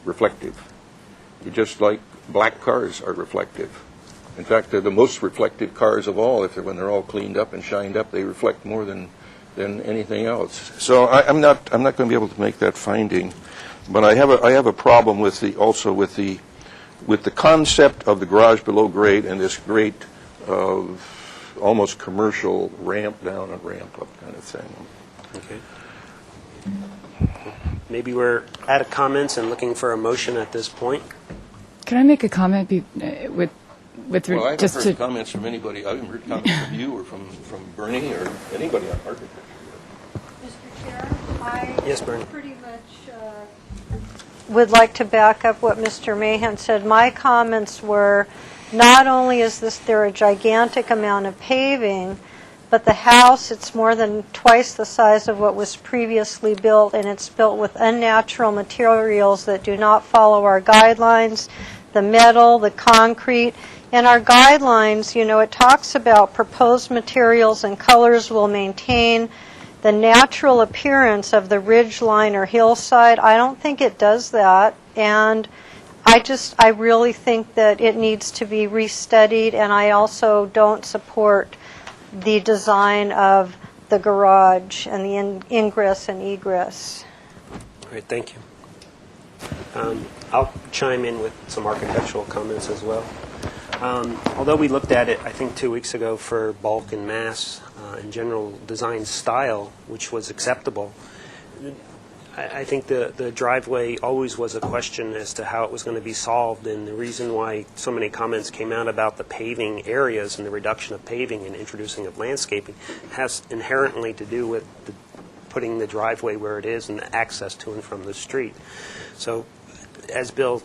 reflective, just like black cars are reflective. In fact, they're the most reflective cars of all. When they're all cleaned up and shined up, they reflect more than anything else. So I'm not going to be able to make that finding, but I have a problem with the concept of the garage below grade and this great almost commercial ramp down and ramp up kind of thing. Okay. Maybe we're out of comments and looking for a motion at this point. Can I make a comment with Well, I haven't just heard to comments from anybody. I haven't heard comments from you or from Bernie or anybody on architecture. Mr. Chair, Yes, Bernie. pretty much would like to back up what Mr. Mahan said. My comments were, not only is there a gigantic amount of paving, but the house, it's more than twice the size of what was previously built, and it's built with unnatural materials that do not follow our guidelines, the metal, the concrete. In our guidelines, it talks about proposed materials and colors will maintain the natural appearance of the ridge line or hillside. I don't think it does that, and I really think that it needs to be restudied, and I also don't support the design of the garage and the ingress and egress. All right, thank you. I'll chime in with some architectural comments as well. Although we looked at it, I think 2 weeks ago for bulk and mass and general design style, which was acceptable, I think the driveway always was a question as to how it was going to be solved, and the reason why so many comments came out about the paving areas and the reduction of paving and introducing of landscaping has inherently to do with putting the driveway where it is and the access to and from the street. So, as Bill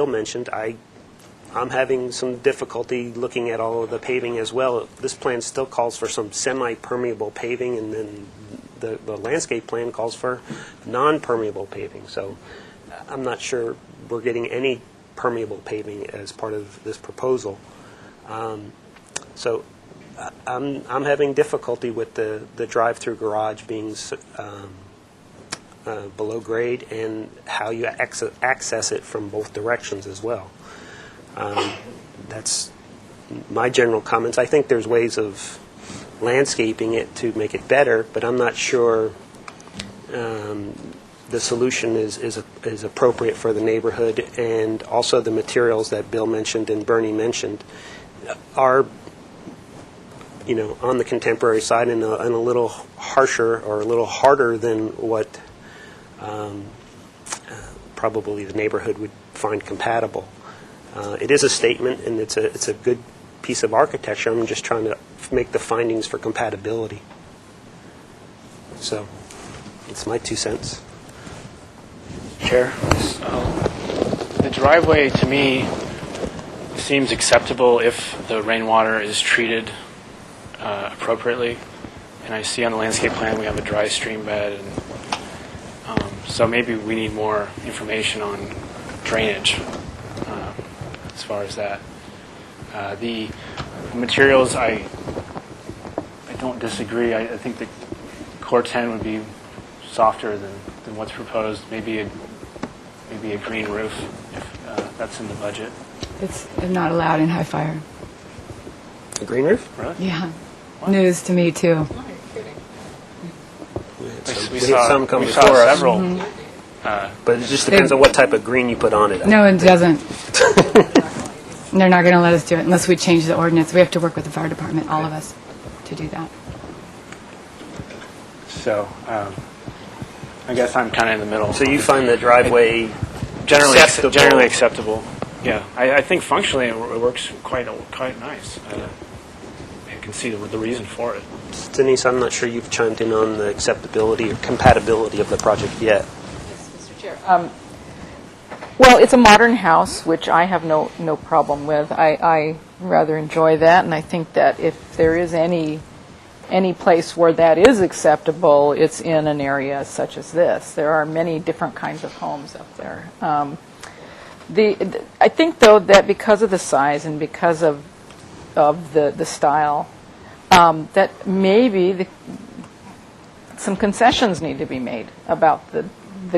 mentioned, I'm having some difficulty looking at all of the paving as well. This plan still calls for some semi-permeable paving, and then the landscape plan calls for non-permeable paving. So I'm not sure we're getting any permeable paving as part of this proposal. So I'm having difficulty with the drive-through garage being below grade and how you access it from both directions as well. That's my general comments. I think there's ways of landscaping it to make it better, but I'm not sure the solution is appropriate for the neighborhood, and also the materials that Bill mentioned and Bernie mentioned are, on the contemporary side and a little harsher or a little harder than what probably the neighborhood would find compatible. It is a statement, and it's a good piece of architecture. I'm just trying to make the findings for compatibility. So, it's my 2 cents. Chair, the driveway to me seems acceptable if the rainwater is treated appropriately. And I see on the landscape plan we have a dry stream bed, and so maybe we need more information on drainage as far as that. The materials, I don't disagree. I think the Core 10 would be softer than what's proposed. Maybe a green roof, if that's in the budget. It's not allowed in high fire. A green roof? Really? Yeah. News to me, too. We had some come before us. Several. But it just depends on what type of green you put on it. No, it doesn't. They're not going to let us do it unless we change the ordinance. We have to work with the fire department, all of us, to do that. So, I guess I'm kind of in the middle. So you find the driveway generally acceptable? acceptable. Yeah, I think functionally it works quite nice. I can see the reason for it. Denise, I'm not sure you've chimed in on the acceptability or compatibility of the project yet. Yes, Mr. Chair. Well, it's a modern house, which I have no problem with. I rather enjoy that, and I think that if there is any place where that is acceptable, it's in an area such as this. There are many different kinds of homes up there. I think, though, that because of the size and because of the style, that maybe some concessions need to be made about the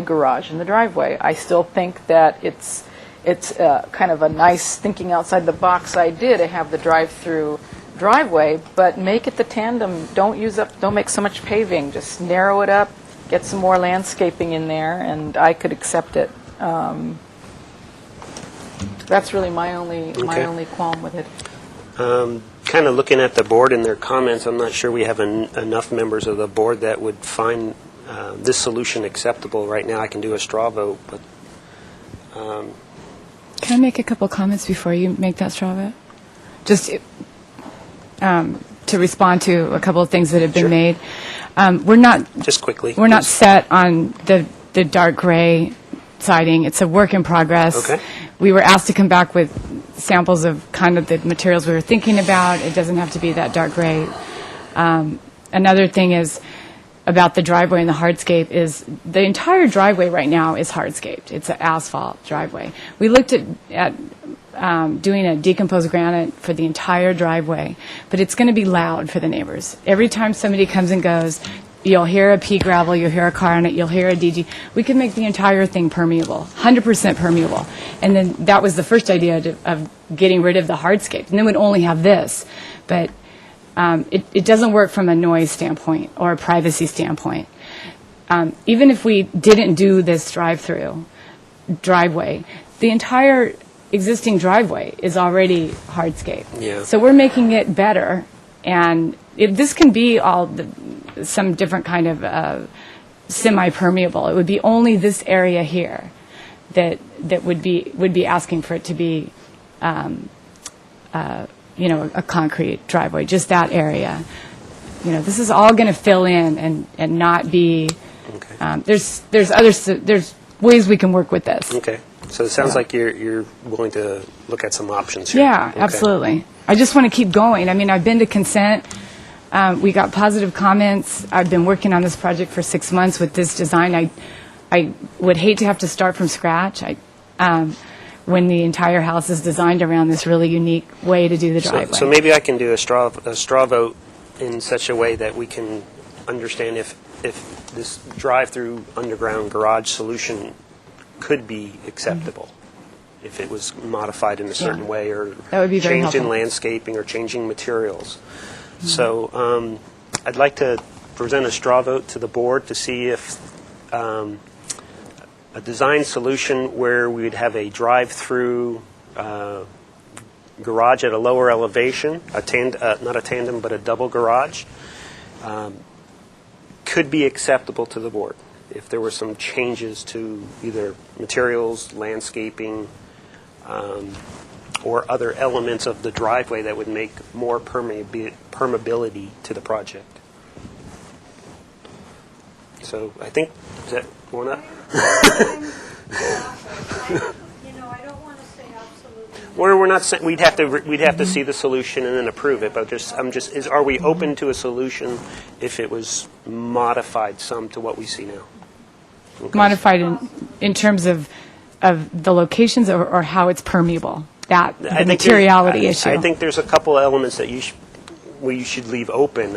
garage and the driveway. I still think that it's kind of a nice thinking outside the box idea to have the drive-through driveway, but make it the tandem. Don't make so much paving. Just narrow it up, get some more landscaping in there, and I could accept it. That's really my only qualm with it. Kind of looking at the board and their comments, I'm not sure we have enough members of the board that would find this solution acceptable right now. I can do a straw vote, but... Can I make a couple comments before you make that straw vote? Just to respond to a couple of things that have been made. We're not... Just quickly. We're not set on the dark gray siding. It's a work in progress. Okay. We were asked to come back with samples of kind of the materials we were thinking about. It doesn't have to be that dark gray. Another thing is about the driveway and the hardscape is the entire driveway right now is hardscaped. It's an asphalt driveway. We looked at doing a decomposed granite for the entire driveway, but it's going to be loud for the neighbors. Every time somebody comes and goes, you'll hear a pea gravel, you'll hear a car on it, you'll hear a DG. We can make the entire thing permeable, 100% permeable. And then that was the first idea of getting rid of the hardscape. And then we'd only have this. But it doesn't work from a noise standpoint or a privacy standpoint. Even if we didn't do this driveway, the entire existing driveway is already hardscape. Yeah. So we're making it better. And this can be some different kind of semi-permeable. It would be only this area here that would be asking for it to be, a concrete driveway, just that area. This is all going to fill in and not be. Okay. There's ways we can work with this. Okay. So it sounds like you're willing to look at some options here. Yeah, Okay. absolutely. I just want to keep going. I mean, I've been to consent. We got positive comments. I've been working on this project for 6 months with this design. I would hate to have to start from scratch. When the entire house is designed around this really unique way to do the driveway. So maybe I can do a straw vote in such a way that we can understand if this drive-through underground garage solution could be acceptable, if it was modified in a certain way or That would be very changed in helpful. landscaping or changing materials. So I'd like to present a straw vote to the board to see if a design solution where we'd have a drive-through garage at a lower elevation, not a tandem, but a double garage, could be acceptable to the board if there were some changes to either materials, landscaping, or other elements of the driveway that would make more permeability to the project. So I think, does that one up? I don't want to say absolutely. We're not saying we'd have to see the solution and then approve it, but are we open to a solution if it was modified some to what we see now? Okay. Modified in terms of the locations or how it's permeable. The materiality issue. I think there's a couple elements that we should leave open.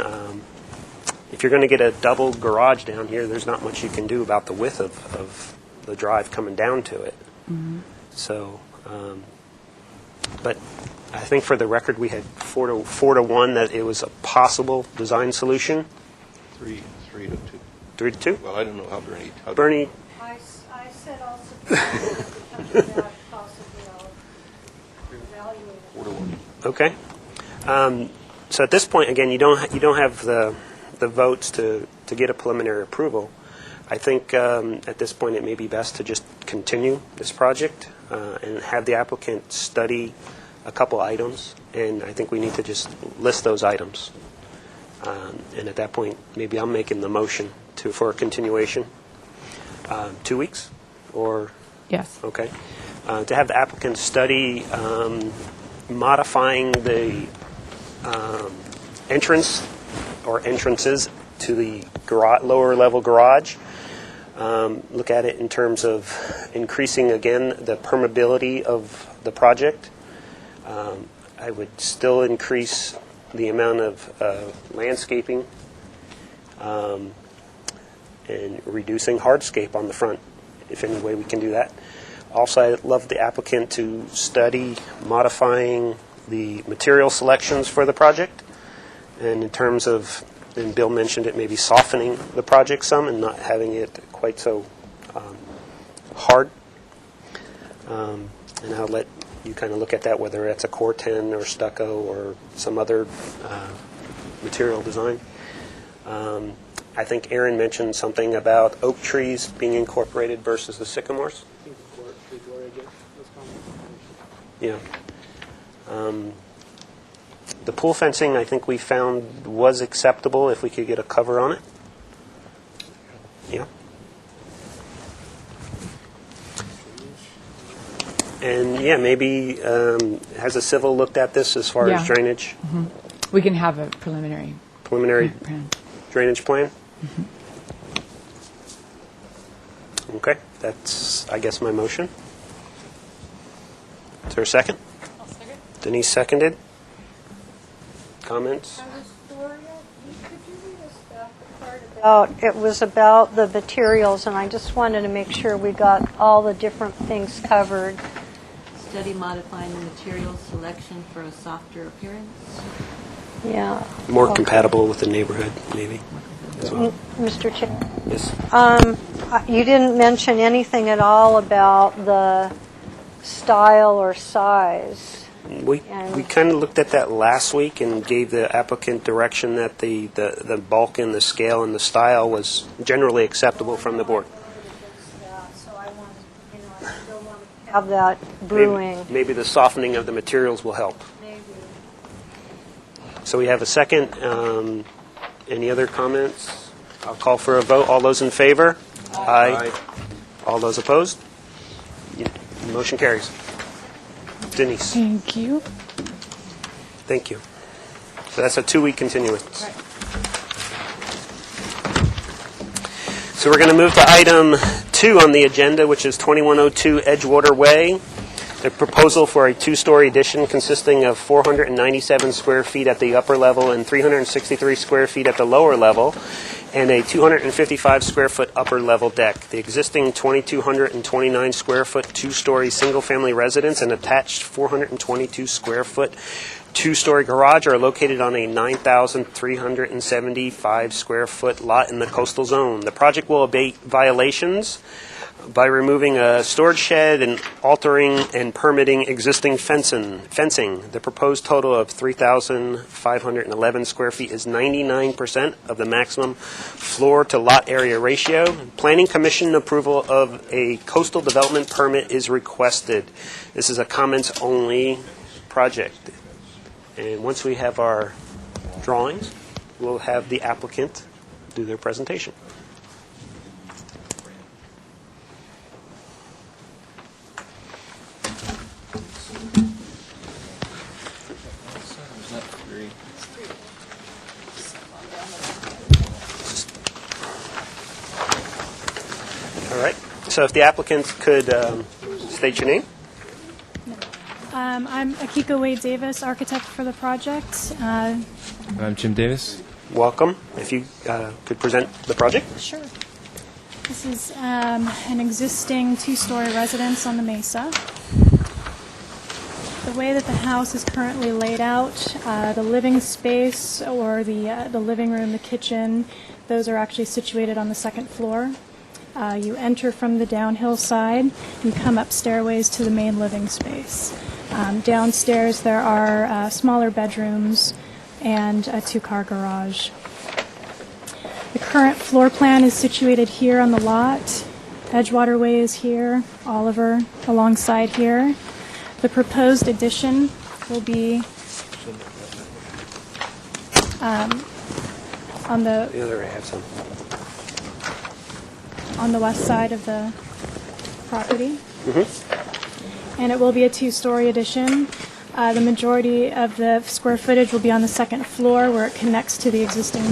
If you're going to get a double garage down here, there's not much you can do about the width of the drive coming down to it. Mm-hmm. So, but I think for the record, we had 4-1 that it was a possible design solution. 3 to 2. 3 to 2. Well, I don't know how Bernie, I said also that possibly I'll evaluate it. 4 to 1. okay. So at this point, again, you don't have the votes to get a preliminary approval. I think at this point it may be best to just continue this project and have the applicant study a couple items, and I think we need to just list those items. And at that point, maybe I'm making the motion for a continuation. 2 weeks, or Yes. okay, to have the applicant study modifying the entrance or entrances to the lower level garage. Look at it in terms of increasing, again, the permeability of the project. I would still increase the amount of landscaping and reducing hardscape on the front, if any way we can do that. Also, I'd love the applicant to study modifying the material selections for the project, and in terms of, and Bill mentioned it, maybe softening the project some and not having it quite so hard. And I'll let you kind of look at that, whether that's a Corten or stucco or some other material design. I think Aaron mentioned something about oak trees being incorporated versus the sycamores. Yeah. The pool fencing, I think we found was acceptable if we could get a cover on it. Yeah. And yeah, maybe has a civil looked at this as far as drainage? We can have a preliminary plan. Drainage plan? Okay, that's, I guess, my motion. Is there a second? I'll second. Denise seconded. Comments? It was about the materials, and I just wanted to make sure we got all the different things covered. Study modifying the material selection for a softer appearance. Yeah. More compatible with the neighborhood, maybe, as well. Mr. Chair, Yes. you didn't mention anything at all about the style or size. We And- kind of looked at that last week and gave the applicant direction that the bulk and the scale and the style was generally acceptable from the board. So I want, I still want to have that brewing. Maybe the softening of the materials will help. Maybe. So we have a second. Any other comments? I'll call for a vote. All those in favor? Aye. All those opposed? Motion carries. Denise, Thank you. thank you. So that's a 2-week continuance. So we're going to move to item 2 on the agenda, which is 2102 Edgewater Way. The proposal for a 2-story addition consisting of 497 square feet at the upper level and 363 square feet at the lower level, and a 255 square foot upper level deck. The existing 2,229 square foot 2-story single-family residence and attached 422 square foot 2-story garage are located on a 9,375 square foot lot in the coastal zone. The project will abate violations by removing a storage shed and altering and permitting existing fencing. The proposed total of 3,511 square feet is 99% of the maximum floor to lot area ratio. Planning Commission approval of a coastal development permit is requested. This is a comments-only project. And once we have our drawings, we'll have the applicant do their presentation. All right. So if the applicant could state your name. I'm Akiko Wade Davis, architect for the project. I'm Jim Davis. Welcome. If you could present the project. Sure. This is an existing 2-story residence on the Mesa. The way that the house is currently laid out, the living space or the living room, the kitchen, those are actually situated on the second floor. You enter from the downhill side, you come up stairways to the main living space. Downstairs there are smaller bedrooms and a 2-car garage. The current floor plan is situated here on the lot. Edgewater Way is here, Oliver alongside here. The proposed addition will be on the other I have some. On the west side of the property. And it will be a 2-story addition. The majority of the square footage will be on the second floor where it connects to the existing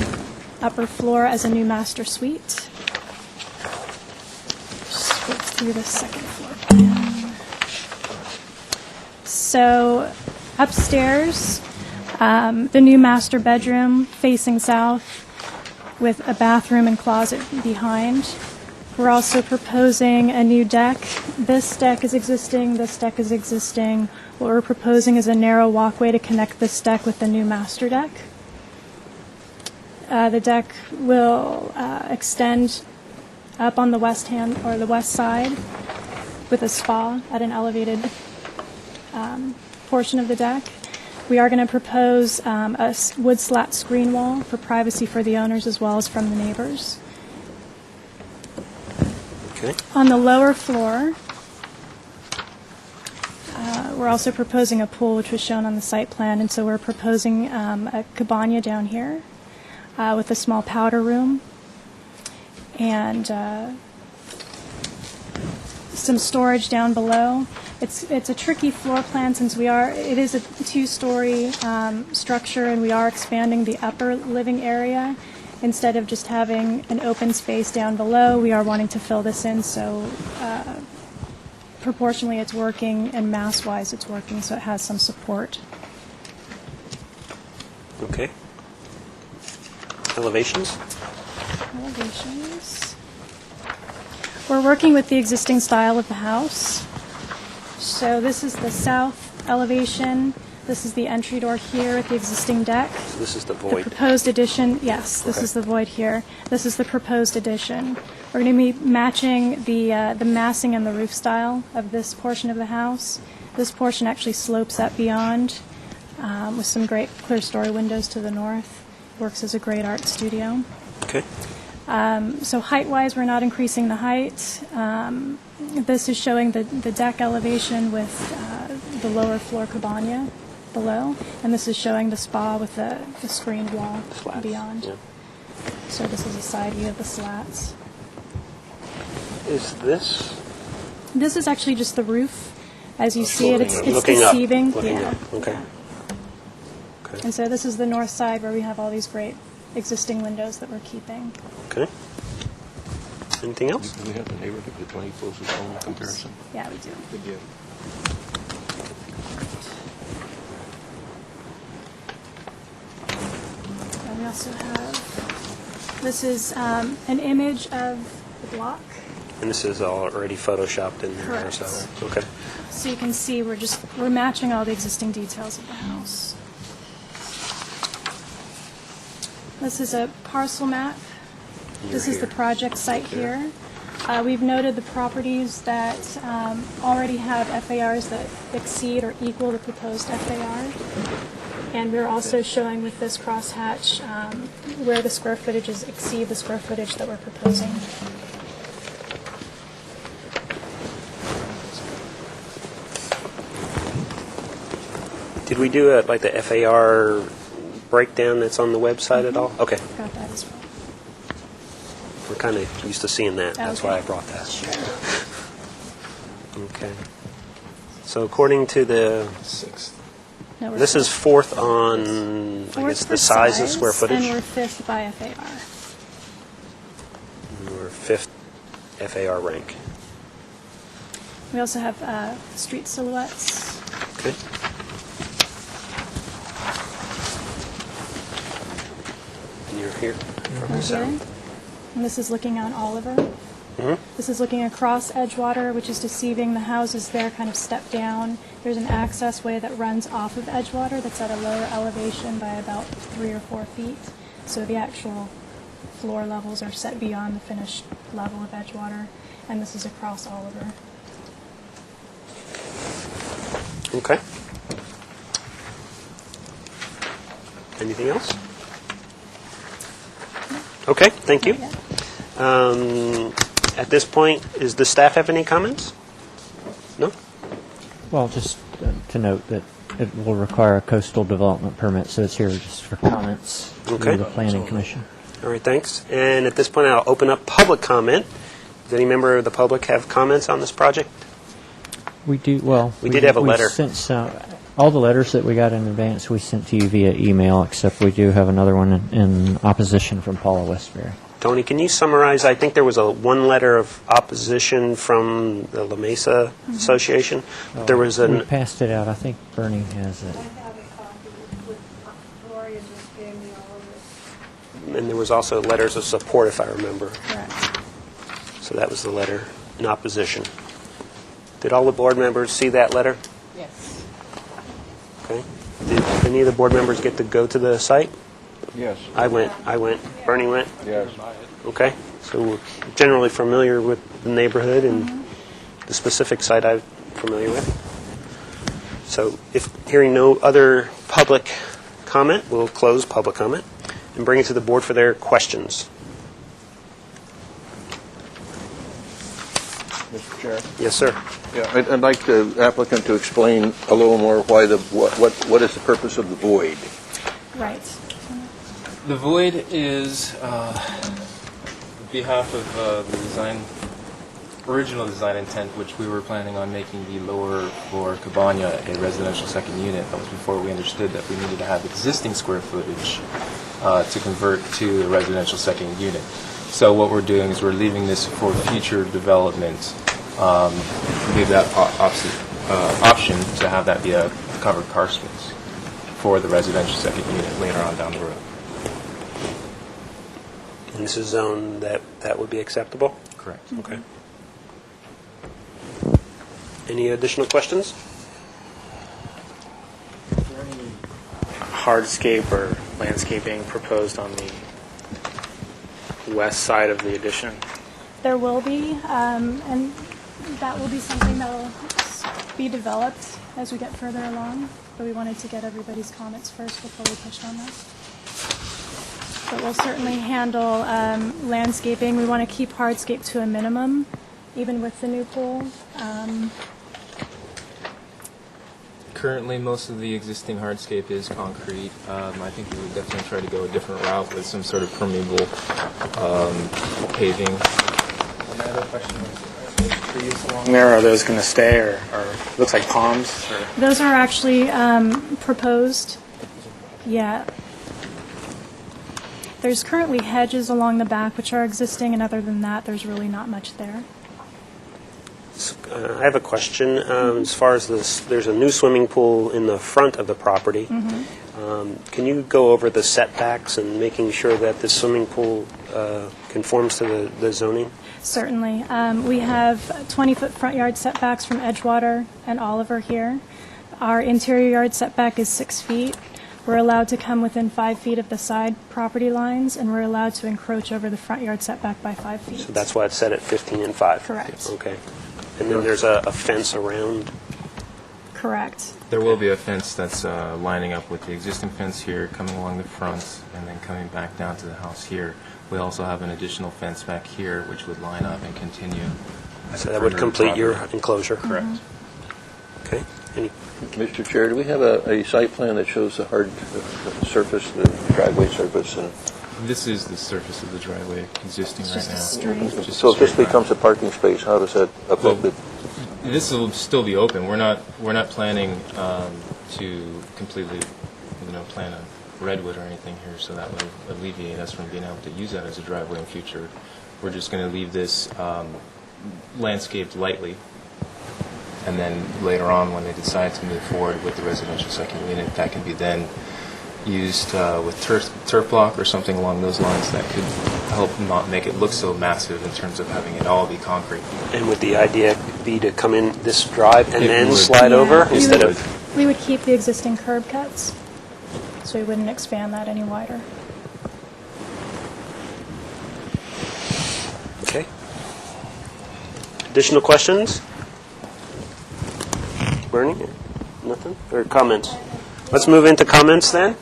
upper floor as a new master suite. Just flip through the second floor plan. So upstairs, the new master bedroom facing south with a bathroom and closet behind. We're also proposing a new deck. This deck is existing, this deck is existing. What we're proposing is a narrow walkway to connect this deck with the new master deck. The deck will extend up on the west side with a spa at an elevated portion of the deck. We are going to propose a wood slat screen wall for privacy for the owners as well as from the neighbors. Okay. On the lower floor, we're also proposing a pool, which was shown on the site plan, and so we're proposing a cabana down here with a small powder room and some storage down below. It's a tricky floor plan since it is a 2-story structure, and we are expanding the upper living area. Instead of just having an open space down below, we are wanting to fill this in, so proportionally it's working, and mass-wise it's working, so it has some support. Okay. Elevations? Elevations. We're working with the existing style of the house. So this is the south elevation. This is the entry door here at the existing deck. So this is the The void. proposed addition, yes, this Okay. is the void here. This is the proposed addition. We're going to be matching the massing and the roof style of this portion of the house. This portion actually slopes up beyond with some great clear story windows to the north. Works as a great art studio. Okay. So height-wise, we're not increasing the height. This is showing the deck elevation with the lower floor cabana below, and this is showing the spa with the screened wall Slats, beyond. yeah. So this is a side view of the slats. Is this This is actually just the roof. As you see it, it's looking up? deceiving. Looking Yeah. up. Okay. Okay. And so this is the north side where we have all these great existing windows that we're keeping. Okay. Anything else? Do we have the neighborhood, the 20 closest home comparison? Yeah, we do. And we also have, this is an image of the block. And this is already photoshopped in there. Correct. So, okay. So you can see we're matching all the existing details of the house. This is a parcel map. This is the project site here. We've noted the properties that already have FARs that exceed or equal the proposed FAR. And we're also showing with this crosshatch where the square footages exceed the square footage that we're proposing. Did we do like the FAR breakdown that's on the website at all? Okay. Got that as well. We're kind of used to seeing that. That's Okay. why I brought that. Okay. So according to the, No, we're this is fourth on, I fourth guess, for the size of square And footage. we're fifth by FAR. We're fifth FAR rank. We also have street silhouettes. Okay. And you're here from We're the south. here. And this is looking on Oliver. Mhm. This is looking across Edgewater, which is deceiving. The houses there kind of step down. There's an access way that runs off of Edgewater that's at a lower elevation by about 3 or 4 feet. So the actual floor levels are set beyond the finished level of Edgewater. And this is across Oliver. Okay. Anything else? Okay, thank you. At this point, does the staff have any comments? No? Well, just to note that it will require a coastal development permit, so it's here just for comments Okay. through the Planning Commission. All right, thanks. And at this point, I'll open up public comment. Does any member of the public have comments on this project? We do, well... We did have a letter. Sent all the letters that we got in advance, we sent to you via email, except we do have another one in opposition from Paula Westbury. Tony, can you summarize? I think there was one letter of opposition from the La Mesa Association. But there was We an... passed it out. I think Bernie has it. I have a copy with Gloria just gave me all of this. And there was also letters of support, if I remember. Correct. So that was the letter in opposition. Did all the board members see that letter? Yes. Okay. Did any of the board members get to go to the site? Yes. I went. Bernie went. Yes. Okay. So we're generally familiar with the neighborhood and the specific site I'm familiar with. So if hearing no other public comment, we'll close public comment and bring it to the board for their questions. Mr. Chair? Yes, sir. Yeah, I'd like the applicant to explain a little more why what is the purpose of the void? Right. The void is on behalf of the original design intent, which we were planning on making the lower floor cabana a residential second unit. That was before we understood that we needed to have existing square footage to convert to a residential second unit. So what we're doing is we're leaving this for future development. Leave that option to have that be a covered car space for the residential second unit later on down the road. And this is a zone that would be acceptable? Correct. Okay. Any additional questions? Is there any hardscape or landscaping proposed on the west side of the addition? There will be, and that will be something that will be developed as we get further along, but we wanted to get everybody's comments first before we pushed on that. But we'll certainly handle landscaping. We want to keep hardscape to a minimum, even with the new pool. Currently, most of the existing hardscape is concrete. I think we would definitely try to go a different route with some sort of permeable paving. My other question was, trees along there, are those going to stay, or looks like palms? Or? Those are actually proposed. Yeah. There's currently hedges along the back, which are existing, and other than that, there's really not much there. I have a question. As far as this, there's a new swimming pool in the front of the property. Can you go over the setbacks and making sure that the swimming pool conforms to the zoning? Certainly. We have 20-foot front yard setbacks from Edgewater and Oliver here. Our interior yard setback is 6 feet. We're allowed to come within 5 feet of the side property lines, and we're allowed to encroach over the front yard setback by 5 feet. So that's why it's set at 15 and 5? Correct. Okay. And then there's a fence around? Correct. There will be a fence that's lining up with the existing fence here, coming along the front, and then coming back down to the house here. We also have an additional fence back here, which would line up and continue. So that would complete your enclosure? Correct. Okay. Any? Mr. Chair, do we have a site plan that shows the hard surface, the driveway surface? This is the surface of the driveway existing right now. Just So if this straight line. becomes a parking space, how does that affect it? This will still be open. We're not planning to completely, plant a redwood or anything here, so that would alleviate us from being able to use that as a driveway in future. We're just going to leave this landscaped lightly, and then later on, when they decide to move forward with the residential second unit, that can be then used with turf block or something along those lines that could help not make it look so massive in terms of having it all be concrete. And would the idea be to come in this drive and It then would. slide Yeah, over we instead would- of? We would keep the existing curb cuts, so we wouldn't expand that any wider. Okay. Additional questions? Bernie? Nothing? Or comments? Let's move into comments then.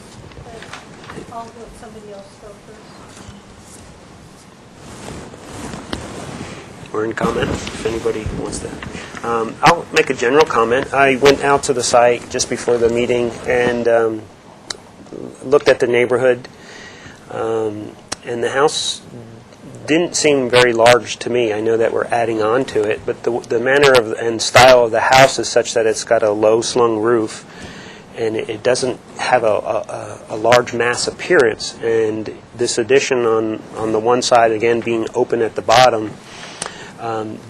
I'll let somebody else go first. We're in comment, if anybody wants that. I'll make a general comment. I went out to the site just before the meeting and looked at the neighborhood, and the house didn't seem very large to me. I know that we're adding on to it, but the manner of and style of the house is such that it's got a low-slung roof, and it doesn't have a large mass appearance. And this addition on the one side, again being open at the bottom,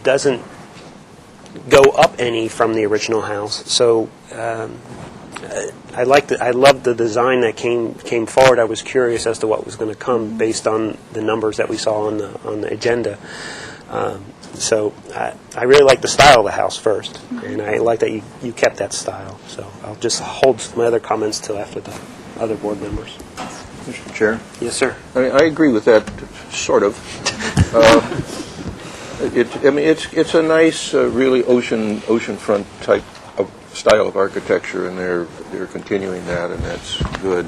doesn't go up any from the original house. So I loved the design that came forward. I was curious as to what was going to come based on the numbers that we saw on the agenda. So I really like the style of the house first, and I like that you kept that style. So I'll just hold my other comments till after the other board members. Mr. Chair? Yes, sir. I agree with that, sort of. It's a nice, really oceanfront type of style of architecture, and they're continuing that, and that's good.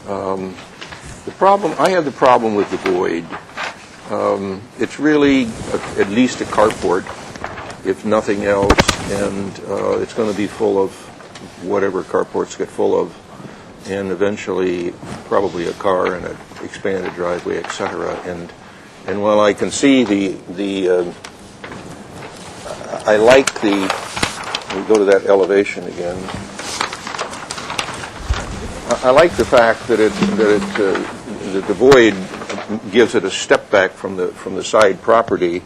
I have the problem with the void. It's really at least a carport, if nothing else, and it's going to be full of whatever carports get full of, and eventually probably a car and an expanded driveway, etc. And while I can see I like we go to that elevation again. I like the fact that the void gives it a step back from the side property.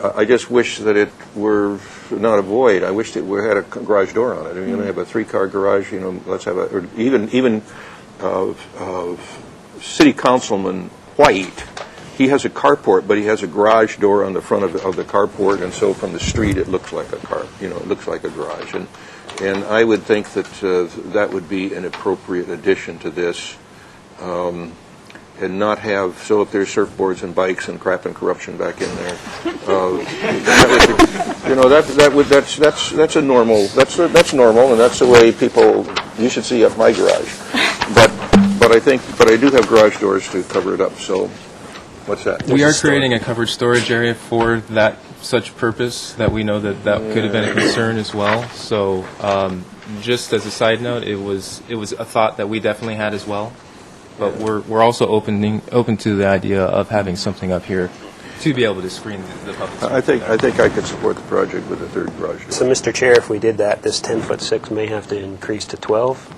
I just wish that it were not a void. I wish it had a garage door on it. I mean, you have a 3-car garage. Let's have or even City Councilman White. He has a carport, but he has a garage door on the front of the carport, and so from the street it looks like a car. It looks like a garage, and I would think that that would be an appropriate addition to this, and not have if there's surfboards and bikes and crap and corruption back in there, You know, that's a normal, that's normal, and that's the way people, you should see up my garage. But I do have garage doors to cover it up, so, what's that? We are creating a covered storage area for that such purpose, that we know that could have been a concern as well. So, just as a side note, it was a thought that we definitely had as well. But we're also open to the idea of having something up here to be able to screen the public. I think I could support the project with a third garage door. So, Mr. Chair, if we did that, this 10-foot-6 may have to increase to 12?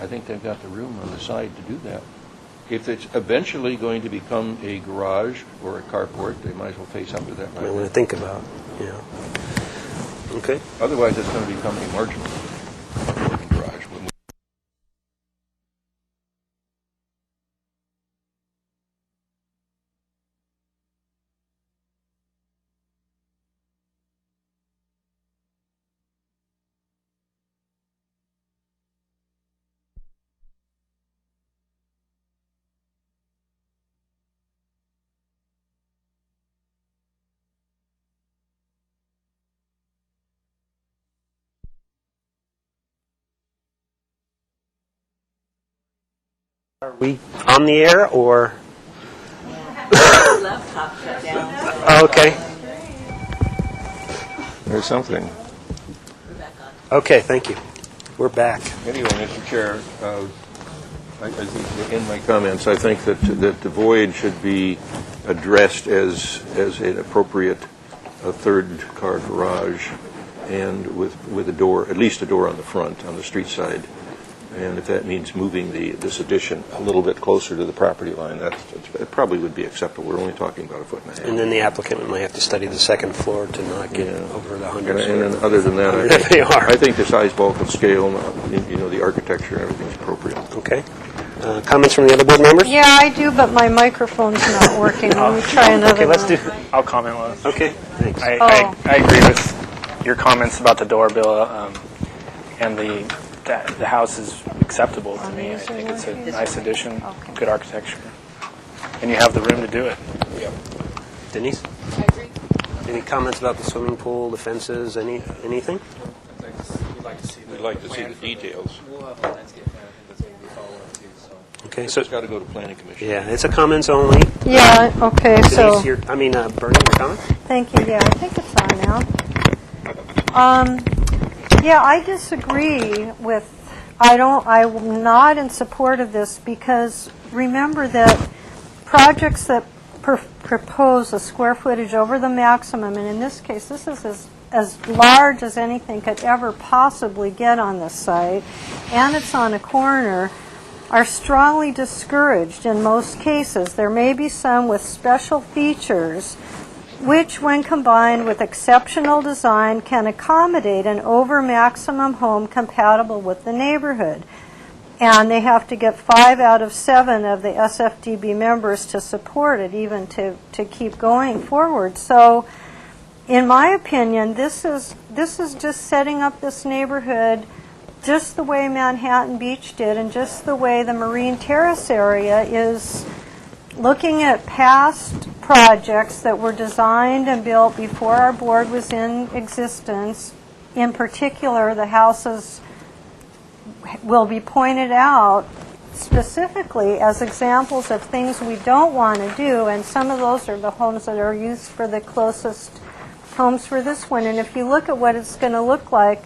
I think they've got the room on the side to do that. If it's eventually going to become a garage or a carport, they might as well face up to that. I want to think about, Okay. Otherwise, it's going to become a marginal garage. Are we on the air, or? Laptop shut down. Oh, okay. There's something. Okay, thank you. We're back. Anyway, Mr. Chair, I think in my comments, I think that the void should be addressed as an appropriate third-car garage, and with a door, at least a door on the front, on the street side. And if that means moving this addition a little bit closer to the property line, it probably would be acceptable. We're only talking about 1.5 feet. And then the applicant might have to study the second floor to not get over the 100. And then other than that, I think the size, bulk, and scale, the architecture, everything's appropriate. Okay. Comments from the other board members? Yeah, I do, but my microphone's not working. Let me try another Okay, let's do. I'll comment on. Okay, thanks. I agree with your comments about the door, Bill, and the house is acceptable to me. I think it's a nice addition, good architecture, and you have the room to do it. Denise? I agree. Any comments about the swimming pool, the fences, anything? We'd like to see the details. We'll have a landscape plan. I think that's going to be followed too. So. Okay, so It's got to go to planning commission. yeah, it's a comments only. Yeah, okay, so, Denise, Bernie, your comment? thank you, yeah, I think it's on now. Yeah, I disagree with, I'm not in support of this, because remember that projects that propose a square footage over the maximum, and in this case, this is as large as anything could ever possibly get on this site, and it's on a corner, are strongly discouraged in most cases. There may be some with special features which, when combined with exceptional design, can accommodate an over-maximum home compatible with the neighborhood. And they have to get 5 out of 7 of the SFDB members to support it, even to keep going forward. So, in my opinion, this is just setting up this neighborhood just the way Manhattan Beach did, and just the way the Marine Terrace area is looking at past projects that were designed and built before our board was in existence. In particular, the houses will be pointed out specifically as examples of things we don't want to do, and some of those are the homes that are used for the closest homes for this one. And if you look at what it's going to look like,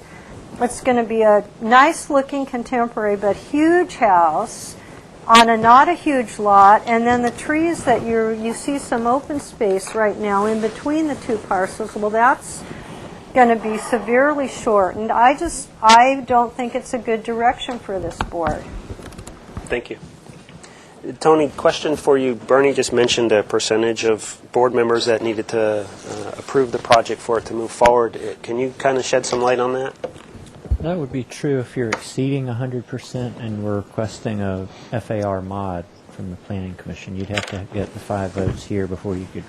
it's going to be a nice-looking contemporary but huge house on not a huge lot, and then the trees that you see some open space right now in between the two parcels, well, that's going to be severely shortened. I don't think it's a good direction for this board. Thank you. Tony, question for you. Bernie just mentioned a percentage of board members that needed to approve the project for it to move forward. Can you kind of shed some light on that? That would be true if you're exceeding 100% and we're requesting a FAR mod from the Planning Commission. You'd have to get the 5 votes here before you could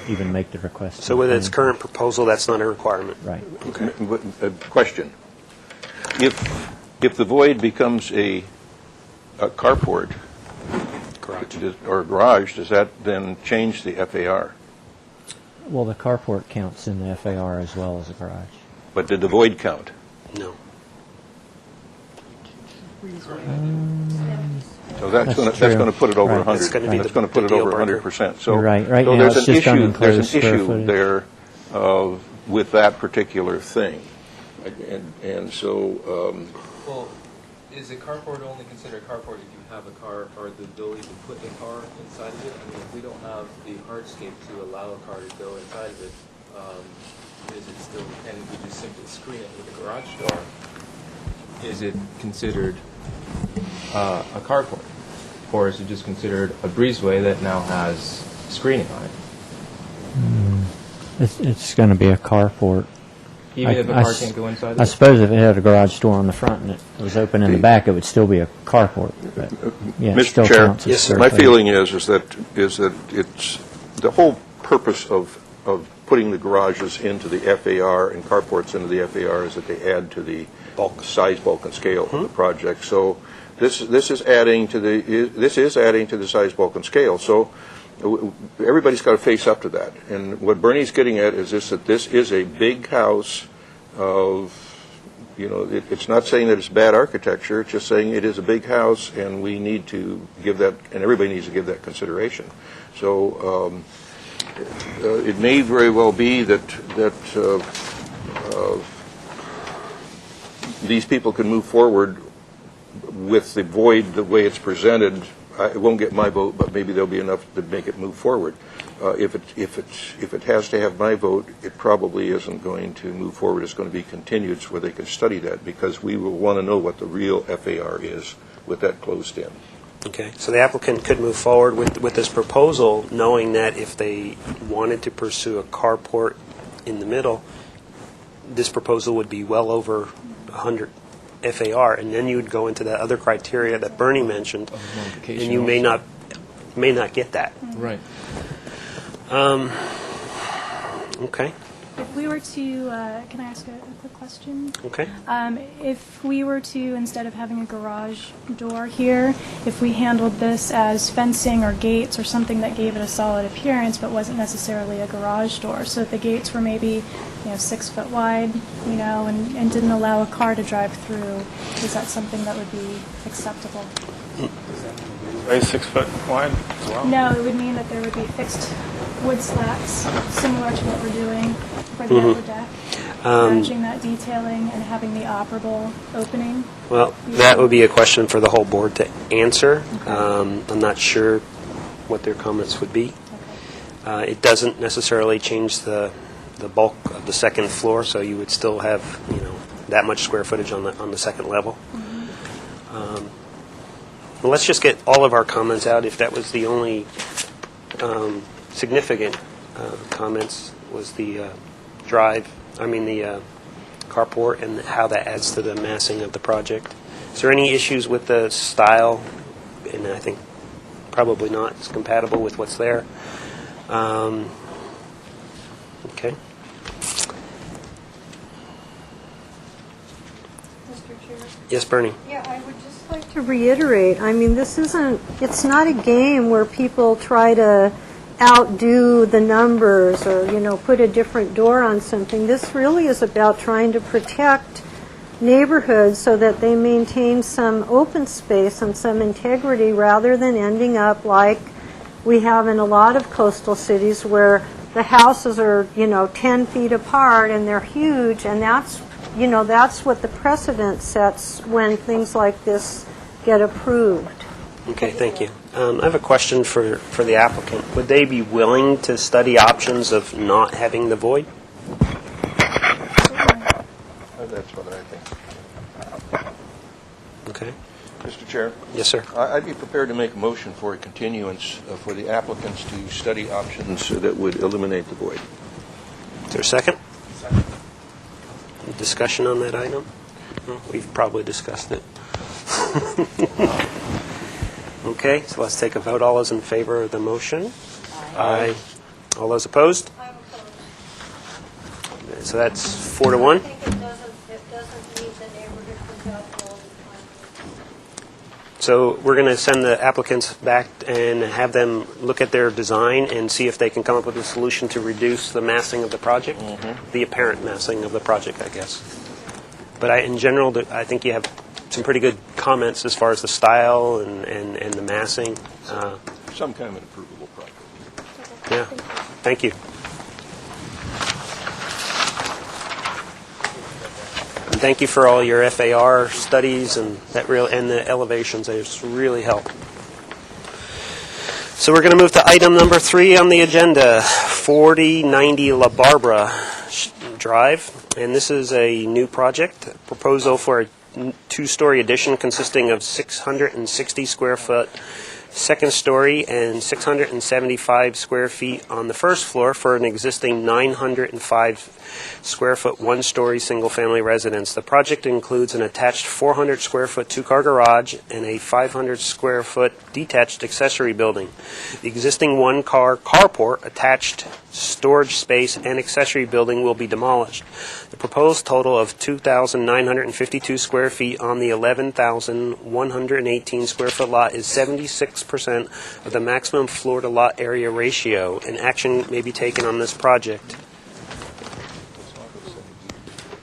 even make the request. So with its current proposal, that's not a requirement? Right. Okay. Question. If the void becomes a carport or garage, does that then change the FAR? Well, the carport counts in the FAR as well as the garage. But did the void count? No. So that's That's going true. to put it over Right. 100. That's gonna be That's the- going to put the it deal over breaker. 100%. So, You're right. Right so now, there's it's an just issue. There's unenclosed an square issue footage. there with that particular thing, and so. Well, is a carport only considered a carport if you have a car or the ability to put a car inside of it? I mean, if we don't have the hardscape to allow a car to go inside of it, is it still, and we just simply screen it with a garage door, is it considered a carport? Or is it just considered a breezeway that now has screening on it? It's going to be a carport. Even if a car can't go inside of I it? suppose if it had a garage door on the front and it was open in the back, it would still be a carport. But, yeah, it still Mr. Chair, counts as square my footage. feeling is that it's the whole purpose of putting the garages into the FAR and carports into the FAR is that they add to the size, bulk, and scale of the project. So this is adding to the size, bulk, and scale. So everybody's got to face up to that. And what Bernie's getting at is that this is a big house of, it's not saying that it's bad architecture, it's just saying it is a big house, and we need to give that, and everybody needs to give that consideration. So it may very well be that these people can move forward with the void the way it's presented. It won't get my vote, but maybe there'll be enough to make it move forward. If it has to have my vote, it probably isn't going to move forward. It's going to be continued where they can study that, because we will want to know what the real FAR is with that closed in. Okay, so the applicant could move forward with this proposal, knowing that if they wanted to pursue a carport in the middle, this proposal would be well over 100 FAR, and then you would go into that other criteria that Bernie mentioned, and you may not get that. Right. Okay. If we were to, can I ask a quick question? Okay. If we were to, instead of having a garage door here, if we handled this as fencing or gates or something that gave it a solid appearance but wasn't necessarily a garage door, so that the gates were maybe 6 foot wide, and didn't allow a car to drive through, is that something that would be acceptable? Are 6 foot wide as well? No, it would mean that there would be fixed wood slats, similar to what we're doing for the upper deck, matching that detailing and having the operable opening. Well, that would be a question for the whole board to answer. I'm not sure what their comments would be. It doesn't necessarily change the bulk of the second floor, so you would still have that much square footage on the second level. Well, let's just get all of our comments out. If that was the only significant comments, was the the carport and how that adds to the massing of the project. Is there any issues with the style? And I think probably not. It's compatible with what's there. Okay. Mr. Chair? Yes, Bernie. Yeah, I would just like to reiterate, it's not a game where people try to outdo the numbers or, put a different door on something. This really is about trying to protect neighborhoods so that they maintain some open space and some integrity rather than ending up like we have in a lot of coastal cities where the houses are, 10 feet apart and they're huge, and that's what the precedent sets when things like this get approved. Okay, thank you. I have a question for the applicant. Would they be willing to study options of not having the void? That's what I think. Okay. Mr. Chair? Yes, sir. I'd be prepared to make a motion for a continuance for the applicants to study options that would eliminate the void. Is there a second? Second. Discussion on that item? Well, we've probably discussed it. Okay, so let's take a vote. All those in favor of the motion? Aye. All those opposed? I'm opposed. So that's 4-1. I think it doesn't meet the neighborhood compatibility. So we're going to send the applicants back and have them look at their design and see if they can come up with a solution to reduce the massing of the project, the apparent massing of the project, I guess. But in general, I think you have some pretty good comments as far as the style and the massing. Some kind of an approvable project. Yeah, thank you. And thank you for all your FAR studies and the elevations. They just really help. So we're going to move to item number 3 on the agenda, 4090 La Barbara Drive, and this is a new project, proposal for a 2-story addition consisting of 660 square foot second story and 675 square feet on the first floor for an existing 905 square foot 1-story single-family residence. The project includes an attached 400 square foot 2-car garage and a 500 square foot detached accessory building. The existing 1-car carport, attached storage space, and accessory building will be demolished. The proposed total of 2,952 square feet on the 11,118 square foot lot is 76% of the maximum floor to lot area ratio, and action may be taken on this project.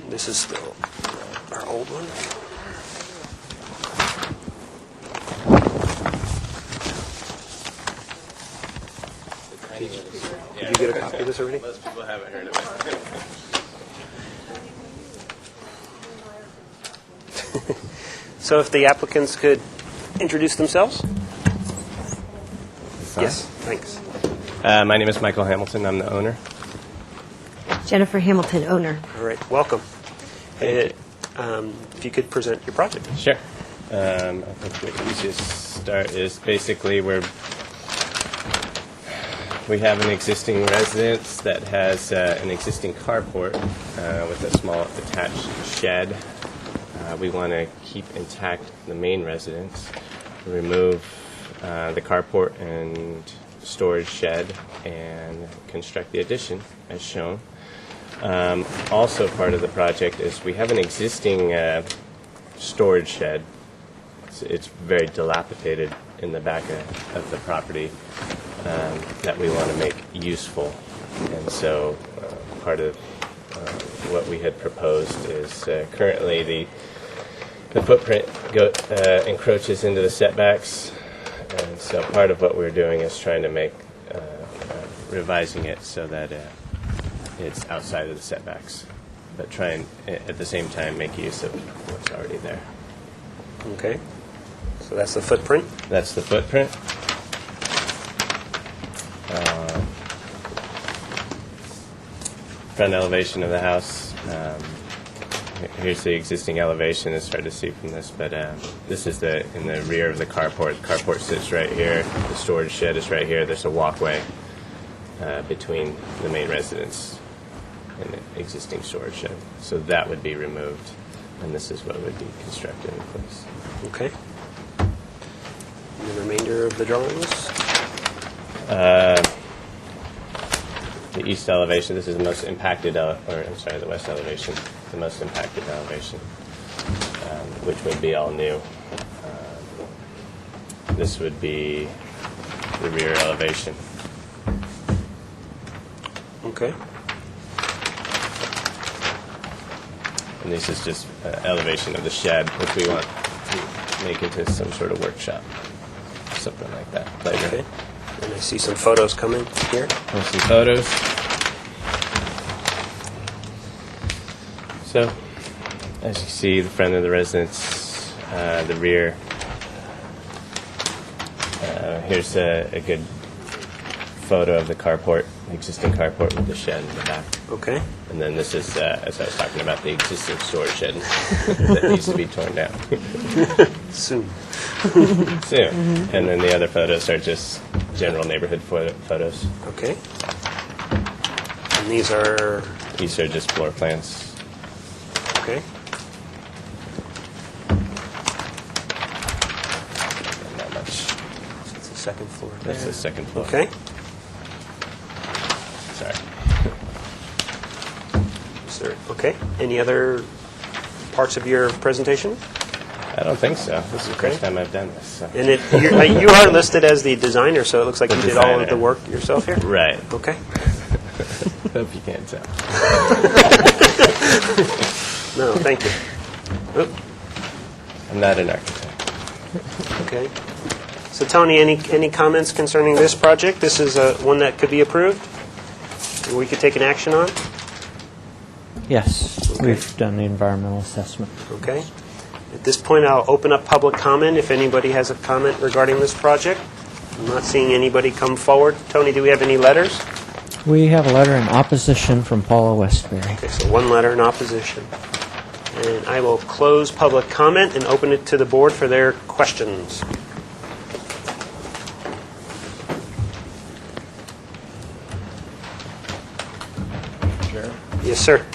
This is still our old one. Did you get a copy of this already? Most people haven't heard of it. So if the applicants could introduce themselves? Yes, thanks. My name is Michael Hamilton. I'm the owner. Jennifer Hamilton, owner. All right, welcome. If you could present your project. Sure. I think the easiest start is basically we have an existing residence that has an existing carport with a small attached shed. We want to keep intact the main residence, remove the carport and storage shed, and construct the addition as shown. Also part of the project is we have an existing storage shed. It's very dilapidated in the back of the property that we want to make useful. And so part of what we had proposed is currently the footprint encroaches into the setbacks. And so part of what we're doing is trying to make, revising it so that it's outside of the setbacks, but try and at the same time make use of what's already there. Okay. So that's the footprint? That's the footprint. Front elevation of the house. Here's the existing elevation. It's hard to see from this, but this is in the rear of the carport. The carport sits right here. The storage shed is right here. There's a walkway between the main residence and the existing storage shed. So that would be removed, and this is what would be constructed in place. Okay. And the remainder of the drawings? The east elevation, this is the most impacted, the west elevation, the most impacted elevation, which would be all new. This would be the rear elevation. Okay. And this is just elevation of the shed, which we want to make into some sort of workshop, something like that. Later. Okay. And I see some photos coming here. There's some photos. So, as you see, the front of the residence, the rear. Here's a good photo of the carport, the existing carport with the shed in the back. Okay. And then this is, as I was talking about, the existing storage shed that needs to be torn down. Soon. Soon. And then the other photos are just general neighborhood photos. Okay. And these are? These are just floor plans. Okay. Not much. So it's the second floor. That's the second floor. Okay. Sorry. Okay. Any other parts of your presentation? I don't think so. This is the first time I've done this. So. And you are listed as the designer, so it looks like The you did all of designer. the work yourself here? Right. Okay. Hope you can't tell. No, thank you. Oop, I'm not an architect. okay. So Tony, any comments concerning this project? This is one that could be approved? Or we could take an action on? Yes, we've done the environmental assessment. Okay. At this point, I'll open up public comment if anybody has a comment regarding this project. I'm not seeing anybody come forward. Tony, do we have any letters? We have a letter in opposition from Paula Westbury. Okay, so one letter in opposition. And I will close public comment and open it to the board for their questions. Chair? Yes, sir.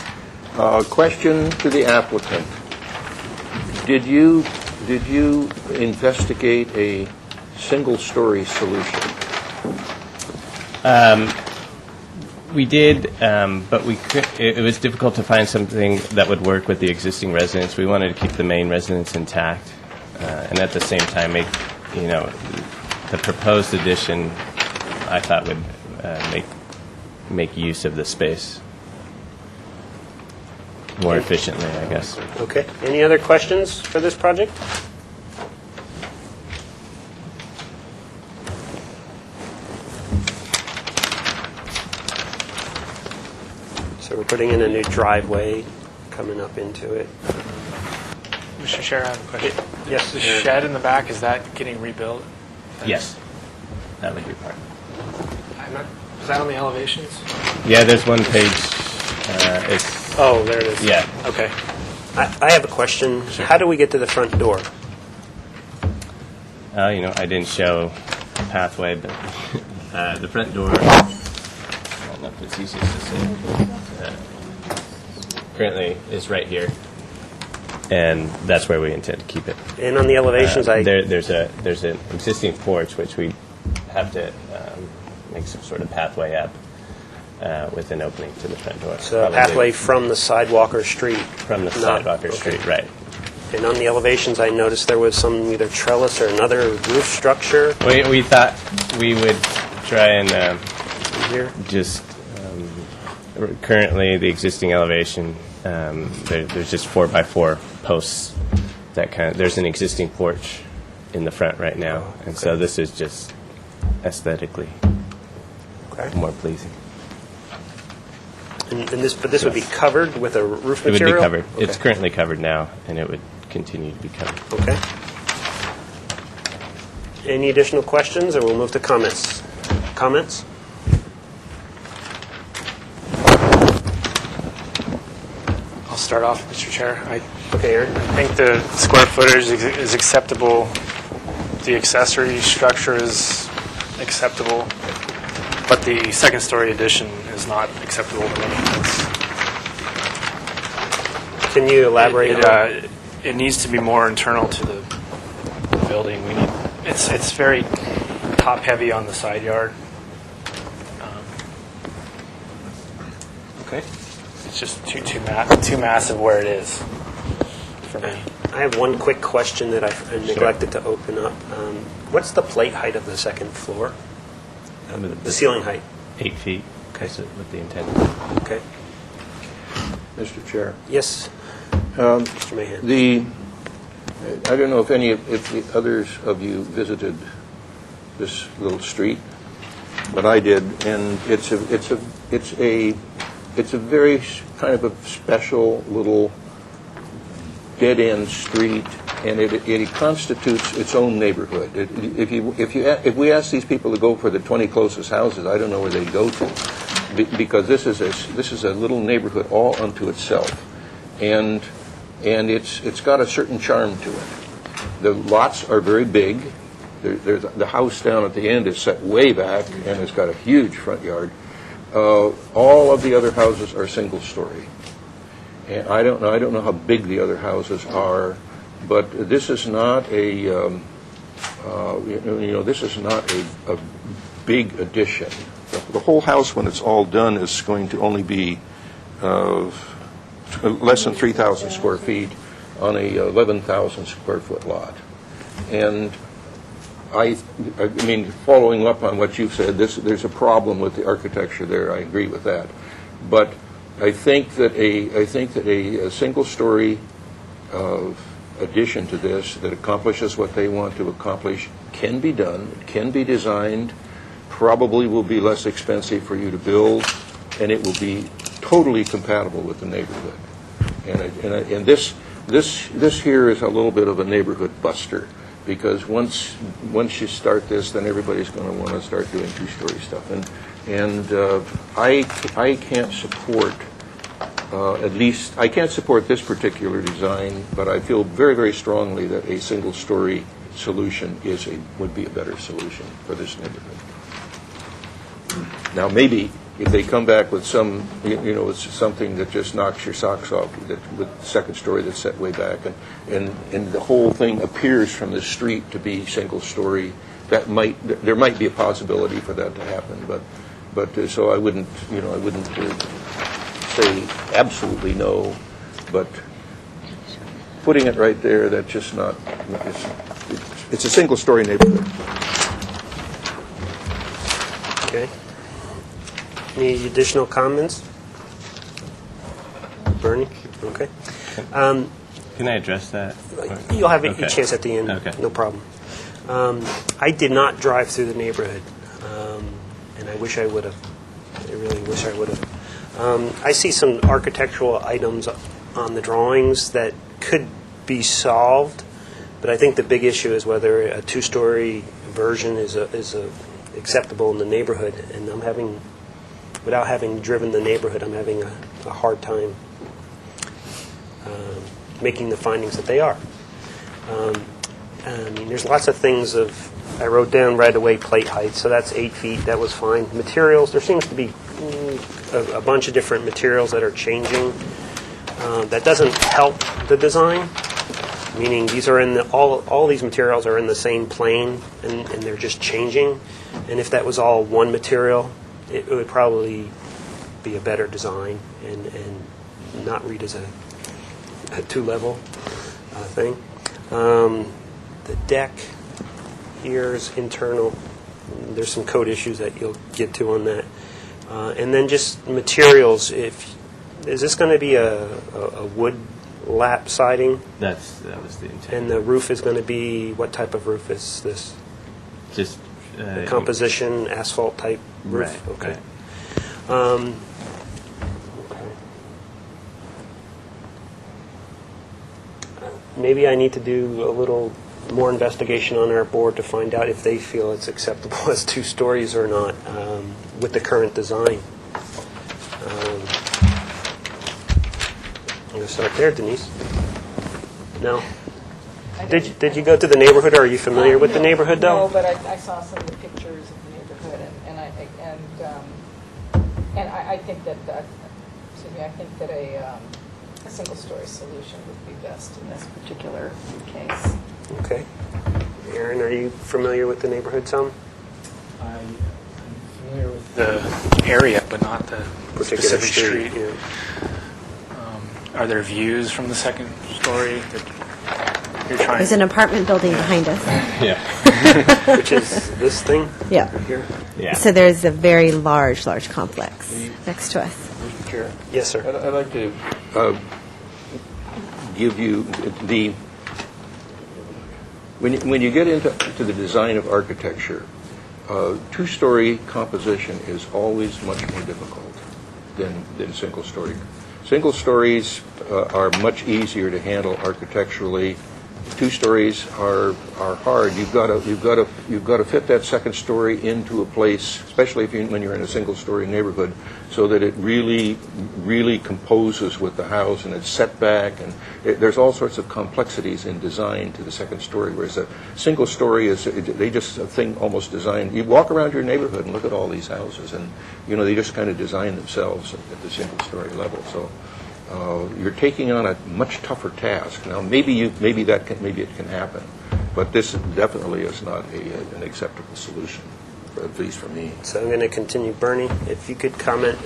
Question to the applicant. Did you investigate a single-story solution? We did, but it was difficult to find something that would work with the existing residents. We wanted to keep the main residence intact, and at the same time make, the proposed addition, I thought would make use of the space more efficiently, I guess. Okay. Any other questions for this project? So we're putting in a new driveway coming up into it. Mr. Chair, I have a question. Yes. The shed in the back, is that getting rebuilt? Yes, that would be part. Is that on the elevations? Yeah, there's one page. It's Oh, there it is. Yeah. Okay. I have a question. How do we get to the front door? I didn't show the pathway, but the front door, I don't know if it's easiest to see, currently is right here, and that's where we intend to keep it. And on the elevations, there's an existing porch which we have to make some sort of pathway up with an opening to the front door. So a Probably pathway from the sidewalk or street? from the not- sidewalk or okay. street, right? And on the elevations, I noticed there was some either trellis or another roof structure We thought we would try and here. just currently the existing elevation, there's just 4x4 posts that there's an existing porch in the front right now, and so this is just aesthetically more pleasing. And this would be covered with a roof It would material? be covered. Okay. It's currently covered now, and it would continue to be covered. Okay. Any additional questions, or we'll move to comments? Comments? I'll start off, Mr. Chair. Okay, Aaron. I think the square footage is acceptable. The accessory structure is acceptable, but the second-story addition is not acceptable to me. Can you elaborate on It needs to be more internal to the building. It's very top-heavy on the side yard. Okay. It's just too massive where it is for me. I have one quick question that I neglected to open up. What's the plate height of the second floor? The ceiling height? 8 feet. Okay. Is what the intent. Okay. Mr. Chair? Yes, Mr. Mahan. I don't know if the others of you visited this little street, but I did, and it's a very kind of a special little dead-end street, and it constitutes its own neighborhood. If we ask these people to go for the 20 closest houses, I don't know where they'd go to, because this is a little neighborhood all unto itself, and it's got a certain charm to it. The lots are very big. The house down at the end is set way back, and it's got a huge front yard. All of the other houses are single-story. And I don't know how big the other houses are, but this is not a this is not a big addition. The whole house, when it's all done, is going to only be less than 3,000 square feet. on a 11,000 square foot lot. And I mean, following up on what you've said, there's a problem with the architecture there. I agree with that. But I think that a single-story addition to this that accomplishes what they want to accomplish can be done, can be designed, probably will be less expensive for you to build, and it will be totally compatible with the neighborhood. And this here is a little bit of a neighborhood buster, because once you start this, then everybody's going to want to start doing two-story stuff. And I can't support, at least, I can't support this particular design, but I feel very, very strongly that a single-story solution would be a better solution for this neighborhood. Now, maybe if they come back with some, it's something that just knocks your socks off, with second story that's set way back, and the whole thing appears from the street to be single story, there might be a possibility for that to happen, but so I wouldn't say absolutely no, but putting it right there, that's just not. It's a single story neighborhood. Okay. Any additional comments? Bernie? Okay. Can I address that? You'll have a Okay. chance at the end. Okay. No problem. I did not drive through the neighborhood, and I wish I would have. I really wish I would have. I see some architectural items on the drawings that could be solved, but I think the big issue is whether a two-story version is acceptable in the neighborhood, and without having driven the neighborhood, I'm having a hard time making the findings that they are. I mean, there's lots of things I wrote down right away plate height, so that's 8 feet, that was fine. Materials, there seems to be a bunch of different materials that are changing. That doesn't help the design, meaning these are all these materials are in the same plane, and they're just changing. And if that was all one material, it would probably be a better design and not read as a two-level thing. The deck here is internal. There's some code issues that you'll get to on that. And then just materials. Is this going to be a wood lap siding? That was the intent. And the roof is going to be, what type of roof is this? Just Composition, asphalt type roof? Right. Okay. Right. Okay. Maybe I need to do a little more investigation on our board to find out if they feel it's acceptable as 2 stories or not with the current design. I'm going to start there, Denise. No? Did you go to the neighborhood, or are you familiar with the neighborhood, though? No, but I saw some of the pictures of the neighborhood, and I think that a single-story solution would be best in this particular case. Okay. Aaron, are you familiar with the neighborhood some? I'm familiar with the area, but not the Particular specific street, street. Are there views from the second story that you're trying? There's an apartment building behind us. Yeah. Which is this thing? Yeah. Here? Yeah. So there's a very large complex next to us. Yes, sir. I'd like to give you the when you get into the design of architecture, two-story composition is always much more difficult than single story. Single stories are much easier to handle architecturally. 2 stories are hard. You've got to fit that second story into a place, especially when you're in a single story neighborhood, so that it really composes with the house and it's set back, and there's all sorts of complexities in design to the second story, whereas a single story is they just a thing almost designed. You walk around your neighborhood and look at all these houses, and they just kind of design themselves at the single story level. So you're taking on a much tougher task. Now, maybe it can happen, but this definitely is not an acceptable solution. at least for me. So I'm going to continue. Bernie, if you could comment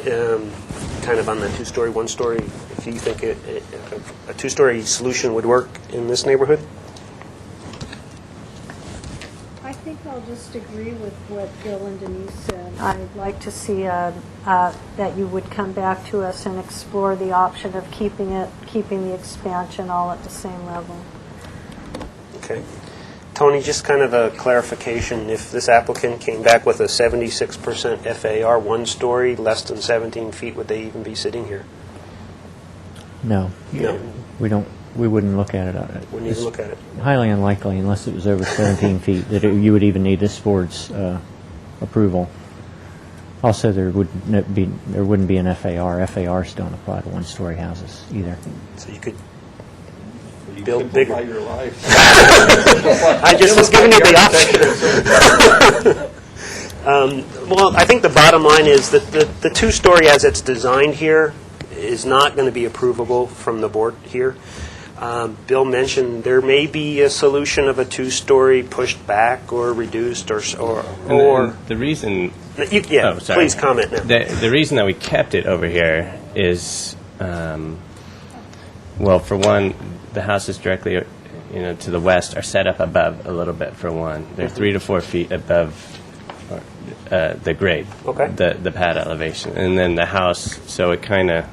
kind of on the two-story, one-story, if you think a two-story solution would work in this neighborhood? I think I'll just agree with what Bill and Denise said. I'd like to see that you would come back to us and explore the option of keeping the expansion all at the same level. Okay. Tony, just kind of a clarification. If this applicant came back with a 76% FAR, one-story, less than 17 feet, would they even be sitting here? No. No. We wouldn't look at it. Wouldn't even look at it. Highly unlikely, unless it was over 17 feet, that you would even need this board's approval. Also, there wouldn't be an FAR. FARs don't apply to one-story houses either. So you could build bigger. Your life. I just was giving you the option. Well, I think the bottom line is that the two-story as it's designed here is not going to be approvable from the board here. Bill mentioned there may be a solution of a two-story pushed back or reduced or And the reason... Yeah, sorry. please comment now. The reason that we kept it over here is, well, for one, the houses directly, to the west are set up above a little bit. For one, they're 3 to 4 feet above the grade, Okay. the pad elevation, and then the house. So it kind of.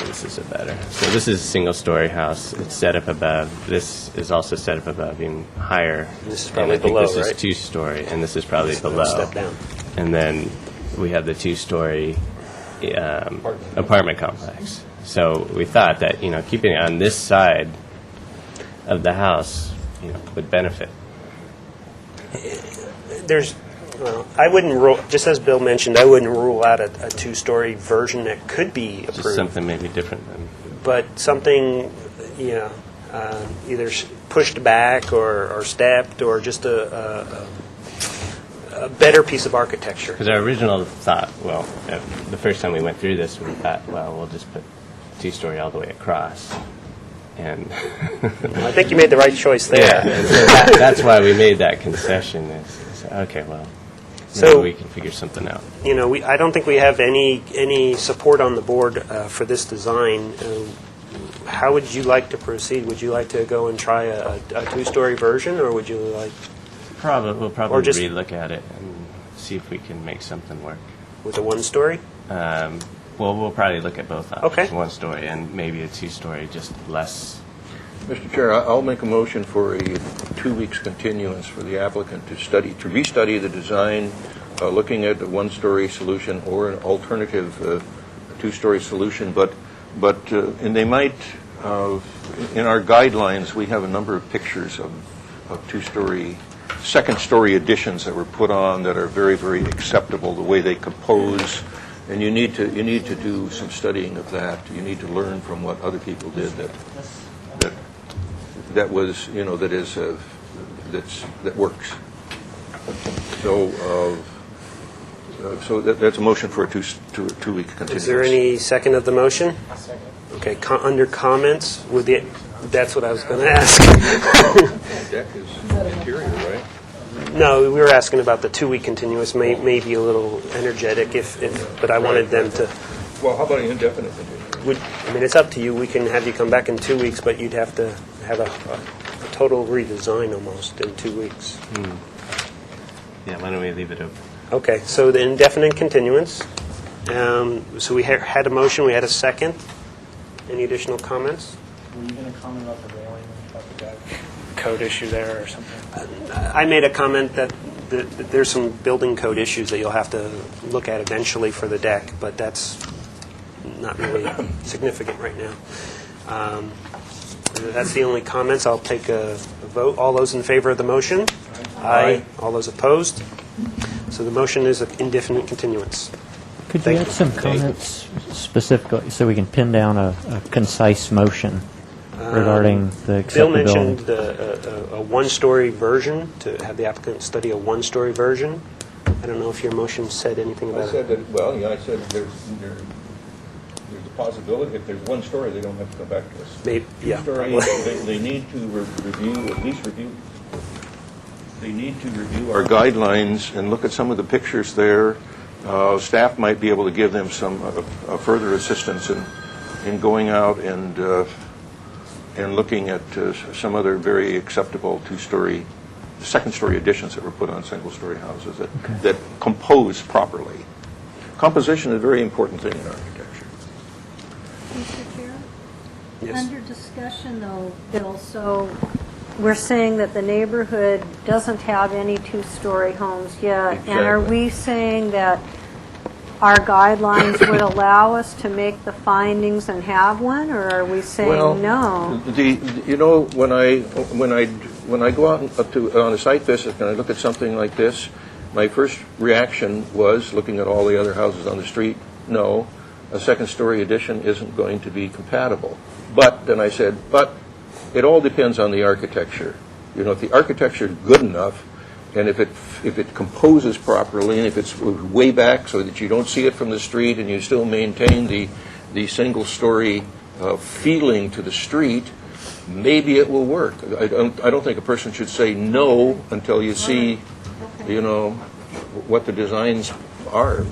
This is a better. So this is a single-story house. It's set up above. This is also set up above, even higher. This is probably and I think below, this right? is two-story, and this is probably So below. step down. And then we have the two-story apartment complex. So we thought that keeping it on this side of the house would benefit. I wouldn't rule, just as Bill mentioned, I wouldn't rule out a two-story version that could be approved. Just something maybe different than. But something, either pushed back or stepped or just a better piece of architecture. Because our original thought, the first time we went through this, we thought, we'll just put two-story all the way across. And I think you made the right choice there. Yeah, and so that's why we made that concession. Okay, So we can figure something out. I don't think we have any support on the board for this design. How would you like to proceed? Would you like to go and try a two-story version, or would you like? We'll probably relook at it and see if we can make something work. With a one-story? We'll probably look at both options. Okay. One story and maybe a two-story, just less. Mr. Chair, I'll make a motion for a 2 weeks continuance for the applicant to restudy the design, looking at a one-story solution or an alternative two-story solution. And they might, in our guidelines, we have a number of pictures of two-story, second-story additions that were put on that are very, very acceptable, the way they compose. And you need to do some studying of that. You need to learn from what other people did that works. So that's a motion for a two-week continuance. Is there any second of the motion? Second. Okay. Under comments, that's what I was going to ask. The deck is interior, right? No, we were asking about the 2-week continuous. May be a little energetic, but I wanted them to. Well, how about an indefinite continuance? It's up to you. We can have you come back in 2 weeks, but you'd have to have a total redesign almost in 2 weeks. Yeah, why don't we leave it open? Okay, so the indefinite continuance. So we had a motion. We had a second. Any additional comments? Were you going to comment about the railing, about the deck? Code issue there or something? I made a comment that there's some building code issues that you'll have to look at eventually for the deck, but that's not really significant right now. That's the only comments. I'll take a vote. All those in favor of the motion? Aye. All those opposed? So the motion is an indefinite continuance. Could you add some comments specifically so we can pin down a concise motion regarding the acceptability? Bill mentioned a one-story version, to have the applicant study a one-story version. I don't know if your motion said anything about it. I said there's a possibility if there's one story, they don't have to come back to us. Maybe, yeah. Two story, they need to at least review they need to review our guidelines and look at some of the pictures there. Staff might be able to give them some further assistance in going out and looking at some other very acceptable second-story additions that were put on single-story houses that compose properly. Composition is a very important thing in architecture. Mr. Chair? Yes. Under discussion, though, Bill, so we're saying that the neighborhood doesn't have any two-story homes yet. And are Exactly. we saying that our guidelines would allow us to make the findings and have one, or are we saying no? When I go out on a site visit and I look at something like this, my first reaction was, looking at all the other houses on the street, no, a second-story addition isn't going to be compatible. But then I said, but it all depends on the architecture. If the architecture is good enough, and if it composes properly, and if it's way back so that you don't see it from the street, and you still maintain the single-story feeling to the street, maybe it will work. I don't think a person should say no until you see, what the designs are.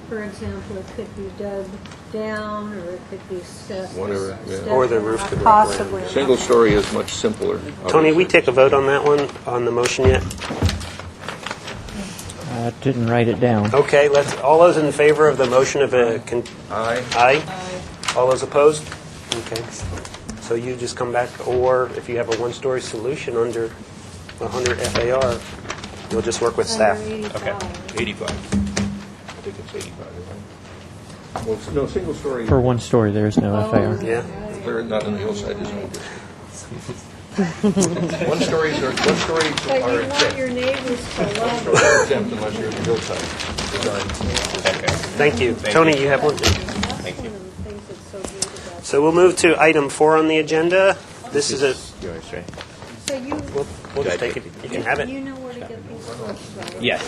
For example, it could be dug down, or it could be Whatever, yeah. Or the roof could possibly. Single story is much simpler. Tony, we take a vote on that one, on the motion yet? Didn't write it down. Okay, all those in favor of the motion of a... Aye. Aye? All those opposed? Okay. So you just come back, or if you have a one-story solution under 100 FAR, you'll just work with staff. Okay. 85. I think it's 85, isn't it? Well, no, single story. For one story, there is no FAR. Yeah. They're not on the hillside design. One stories are But you want exempt. your neighbors to love Stories are exempt unless you're in the hillside design. Thank you. Tony, you have one? Thank you. So we'll move to item 4 on the agenda. This is a... So you, We'll just take it. You can have it. you know where to get these books, right? Yeah.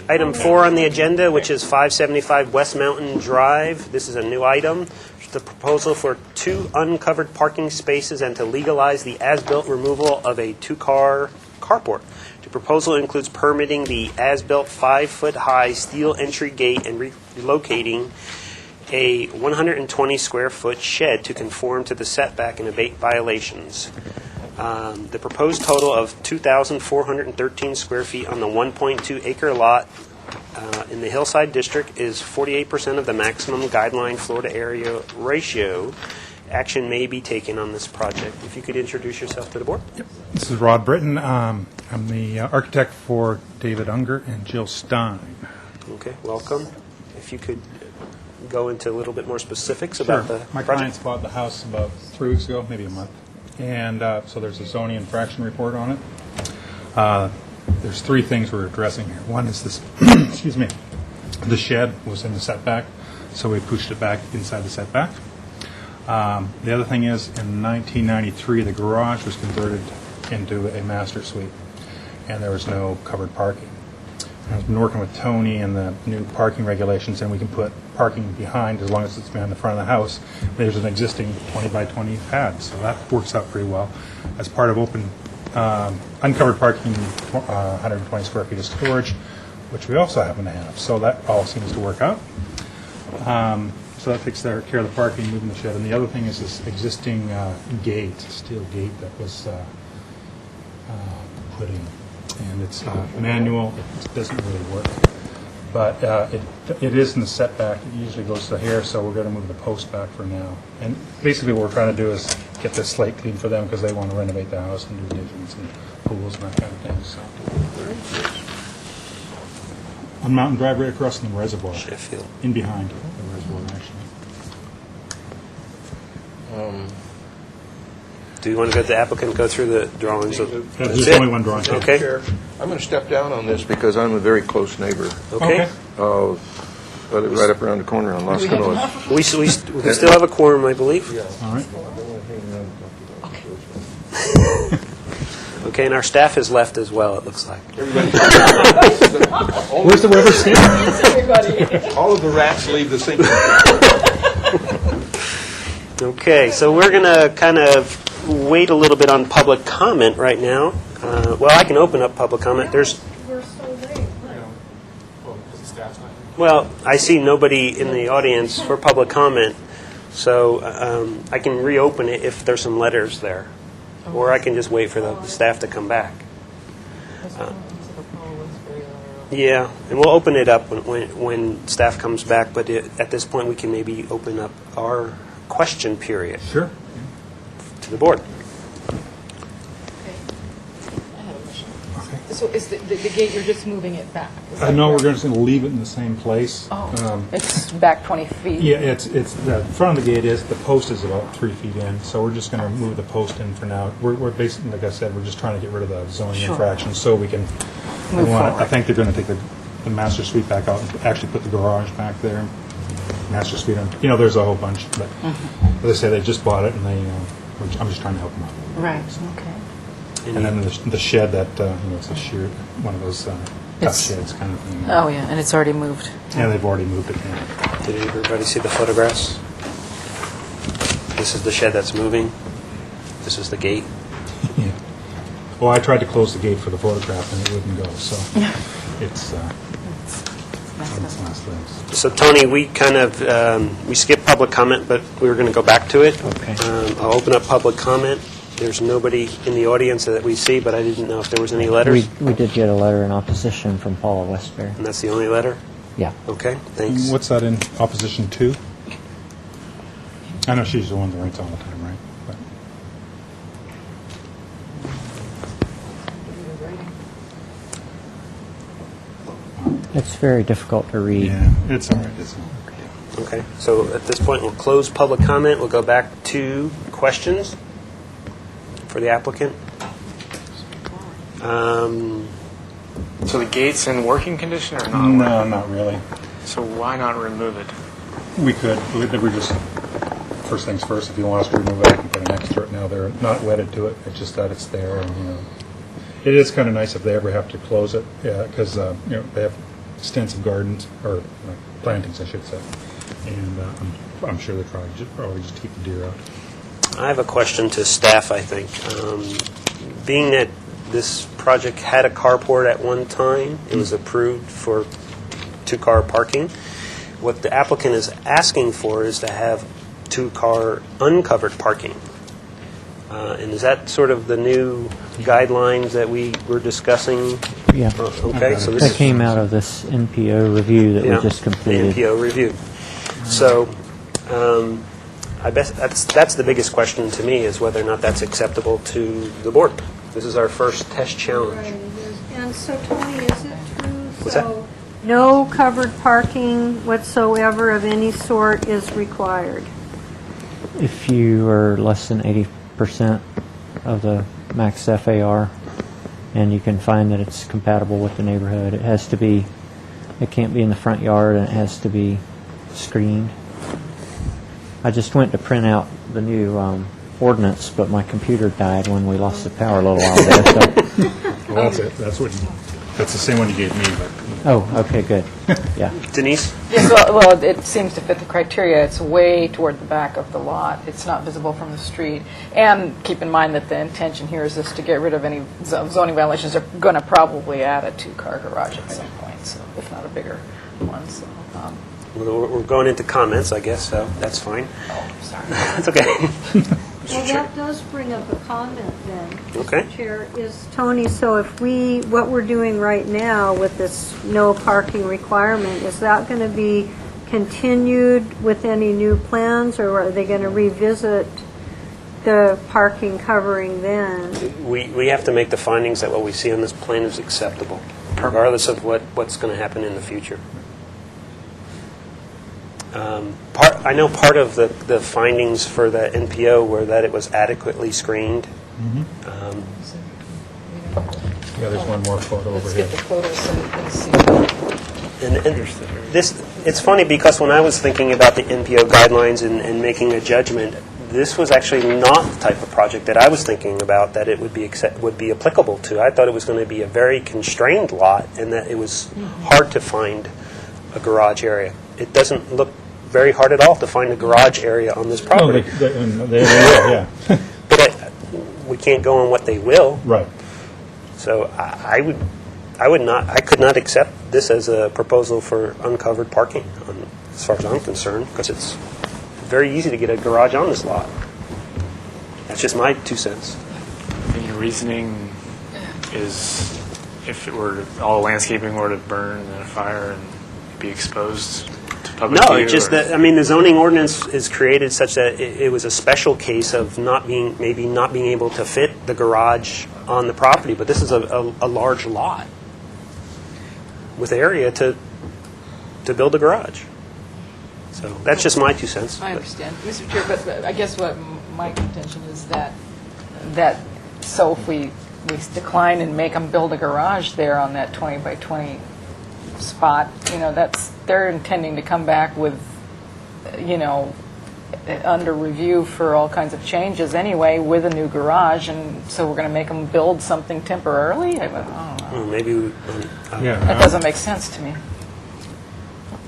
Item 4 on the agenda, which is 575 West Mountain Drive. This is a new item. The proposal for 2 uncovered parking spaces and to legalize the as-built removal of a 2-car carport. The proposal includes permitting the as-built 5-foot-high steel entry gate and relocating a 120-square-foot shed to conform to the setback and abate violations. The proposed total of 2,413 square feet on the 1.2-acre lot in the Hillside District is 48% of the maximum guideline floor-to-area ratio. Action may be taken on this project. If you could introduce yourself to the board. Yep. This is Rod Britton. I'm the architect for David Unger and Jill Stein. Okay, welcome. If you could go into a little bit more specifics about the My project. clients bought the house about 3 weeks ago, maybe a month. And so there's a zoning infraction report on it. There's 3 things we're addressing here. One is this, excuse me, the shed was in the setback, so we pushed it back inside the setback. The other thing is, in 1993, the garage was converted into a master suite, and there was no covered parking. I've been working with Tony and the new parking regulations, and we can put parking behind as long as it's behind the front of the house. There's an existing 20 by 20 pad, so that works out pretty well. As part of uncovered parking, 120 square feet of storage, which we also happen to have. So that all seems to work out. So that takes care of the parking, moving the shed. And the other thing is this existing gate, steel gate that was put in. And it's manual. It doesn't really work. But it is in the setback. It usually goes to here, so we're going to move the post back for now. And basically what we're trying to do is get this slate clean for them because they want to renovate the house and do additions and pools and that kind of thing. So. On Mountain Drive, right across from the reservoir. Sheffield. In behind the reservoir, actually. Do you want to go to the applicant, go through the drawings? There's only one drawing. Okay. Chair, I'm going to step down on this because I'm a very close neighbor. Okay. Right up around the corner on Las Canoas. We still have a quorum, I believe. All right. Okay, and our staff has left as well, it looks like. Where's the rubber stamp? All of the rats leave the sink. Okay, so we're going to kind of wait a little bit on public comment right now. Well, I can open up public comment. There's, We're so late. well, I see nobody in the audience for public comment, so I can reopen it if there's some letters there, or I can just wait for the staff to come back. Yeah, and we'll open it up when staff comes back, but at this point, we can maybe open up our question period. Sure. To the board. So is the gate, you're just moving it back? No, we're just going to leave it in the same place. It's back 20 feet? Yeah, it's the front of the gate is, the post is about 3 feet in, so we're just going to move the post in for now. We're basically, like I said, we're just trying to get rid of the zoning infraction so we can Move forward. I think they're going to take the master suite back out and actually put the garage back there. Master suite, there's a whole bunch, but as I say, they just bought it and I'm just trying to help them out. Right, okay. And then the shed that, it's a sheer, one of those tough It's- sheds kind of thing. Oh, yeah, and it's already moved. Yeah, they've already moved it. Yeah. Did everybody see the photographs? This is the shed that's moving. This is the gate. Yeah. Well, I tried to close the gate for the photograph and it wouldn't go, so it's on its last legs. So Tony, we kind of, we skipped public comment, but we were going to go back to it. Okay. I'll open up public comment. There's nobody in the audience that we see, but I didn't know if there was any letters. We did get a letter in opposition from Paula Westbury. And that's the only letter? Yeah. Okay, thanks. What's that in opposition to? I know she's the one that writes all the time, right? But It's very difficult to read. yeah, it's all right. It's Okay, so at this point, we'll close public comment. We'll go back to questions for the applicant. So the gate's in working condition or not? no, not really. So why not remove it? We could. We just first things first. If you want us to remove it, I can put an X through it. Now they're not wedded to it. It's just that it's there, and it is kind of nice if they ever have to close it, because they have extensive gardens or plantings, I should say, and I'm sure they probably just keep the deer out. I have a question to staff, I think. Being that this project had a carport at one time, it was approved for two-car parking. What the applicant is asking for is to have two-car uncovered parking. And is that sort of the new guidelines that we were discussing? Yeah. Okay, so this That is... came out of this NPO review that Yeah, we just completed. The NPO review. So, I bet that's the biggest question to me, is whether or not that's acceptable to the board. This is our first test challenge. And so, Tony, is it true? What's that? So no covered parking whatsoever of any sort is required? If you are less than 80% of the max FAR, and you can find that it's compatible with the neighborhood, it can't be in the front yard, and it has to be screened. I just went to print out the new ordinance, but my computer died when we lost the power a little while ago. So. Well, that's it. That's the same one you gave me. But Oh, okay, good. Yeah. Denise? Yes, well, it seems to fit the criteria. It's way toward the back of the lot. It's not visible from the street. And keep in mind that the intention here is just to get rid of any zoning violations. They're going to probably add a two-car garage at some point, so if not a bigger one. So, Well, we're going into comments, I guess, so that's fine. oh, sorry. That's okay. Well, that does bring up a comment then. Okay. Mr. Chair, is Tony, so if what we're doing right now with this no parking requirement, is that going to be continued with any new plans, or are they going to revisit the parking covering then? We have to make the findings that what we see on this plan is acceptable, regardless of what's going to happen in the future. I know part of the findings for the NPO were that it was adequately screened. yeah, there's one more photo over Let's here. get the photos and see. And it's funny because when I was thinking about the NPO guidelines and making a judgment, this was actually not the type of project that I was thinking about that it would be applicable to. I thought it was going to be a very constrained lot and that it was hard to find a garage area. It doesn't look very hard at all to find a garage area on this No, property. they will, yeah. But we can't go on what they will. Right. So I could not accept this as a proposal for uncovered parking, as far as I'm concerned, because it's very easy to get a garage on this lot. That's just my 2 cents. I think your reasoning is if it were all landscaping were to burn in a fire and be exposed to public No, view, it's just or- that, I mean, the zoning ordinance is created such that it was a special case of maybe not being able to fit the garage on the property, but this is a large lot with area to build a garage. So that's just my 2 cents. I but- understand, Mr. Chair, but I guess what my contention is that so if we decline and make them build a garage there on that 20 by 20 spot, they're intending to come back with, under review for all kinds of changes anyway with a new garage, and so we're going to make them build something temporarily? I don't know. Well, maybe That doesn't make sense to me.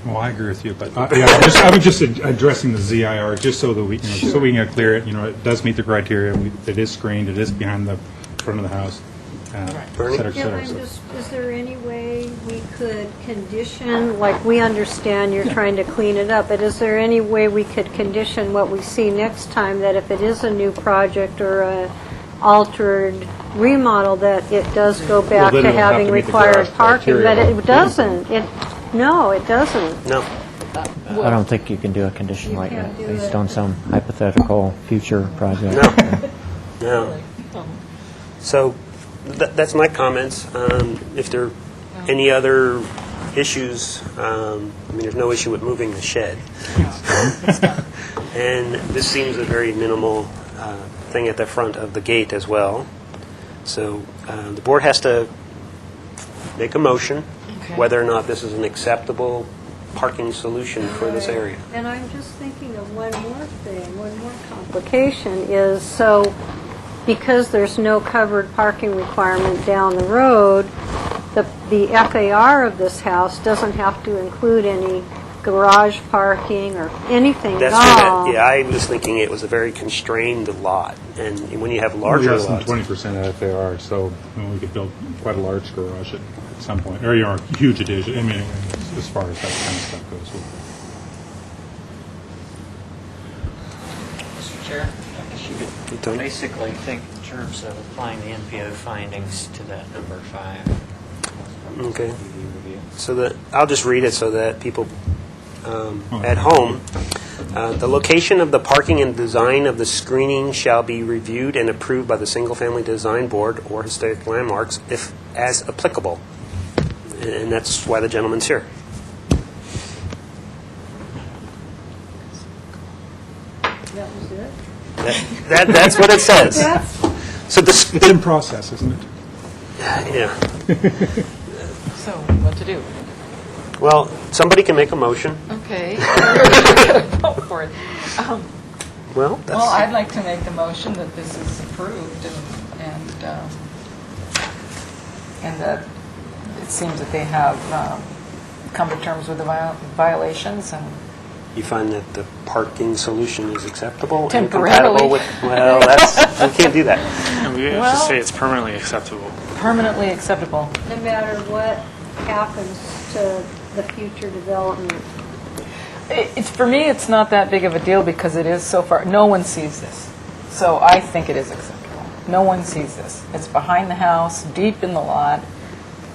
Well, I agree with you, but I was just addressing the ZIR just so that we, so we can clear it. It does meet the criteria. It is screened. It is behind the front of the house. Et cetera, et cetera. Is there any way we could condition, like we understand you're trying to clean it up, but is there any way we could condition what we see next time, that if it is a new project or a altered remodel, that it does go back then to it'll have having to meet the required garage parking? But criteria. it doesn't. No, it doesn't. No. I don't think you can do a condition like can't that do based it. on some hypothetical future project. No. So that's my comments. If there are any other issues, there's no issue with moving the shed. And this seems a very minimal thing at the front of the gate as well. So the board has to make a motion whether or not this is an acceptable parking solution for this area. And I'm just thinking of one more thing, one more complication is, so because there's no covered parking requirement down the road, the FAR of this house doesn't have to include any garage parking or anything at That's all. true. I was thinking it was a very constrained lot, and when you have larger Less than lots, 20% of FAR, so we could build quite a large garage at some point, or a huge addition. I mean, as far as that kind of stuff goes. Mr. Chair, I guess you could basically think in terms of applying the NPO findings to that number 5. Okay. So I'll just read it so that people at home, the location of the parking and design of the screening shall be reviewed and approved by the Single Family Design Board or Historic Landmarks if as applicable. And that's why the gentleman's here. That was it? That's what it says. So It's in process, isn't it? yeah. So, what to do? Well, somebody can make a motion. Okay. Go for it. Well, that's, Well, I'd like to make the motion that this is approved and that it seems that they have come to terms with the violations and you find that the parking solution is acceptable and Temporarily. compatible with. Well, we can't do that. And we have Well- to say it's permanently acceptable. permanently acceptable. No matter what happens to the future development. For me, it's not that big of a deal because it is so far, no one sees this. So I think it is acceptable. No one sees this. It's behind the house, deep in the lot,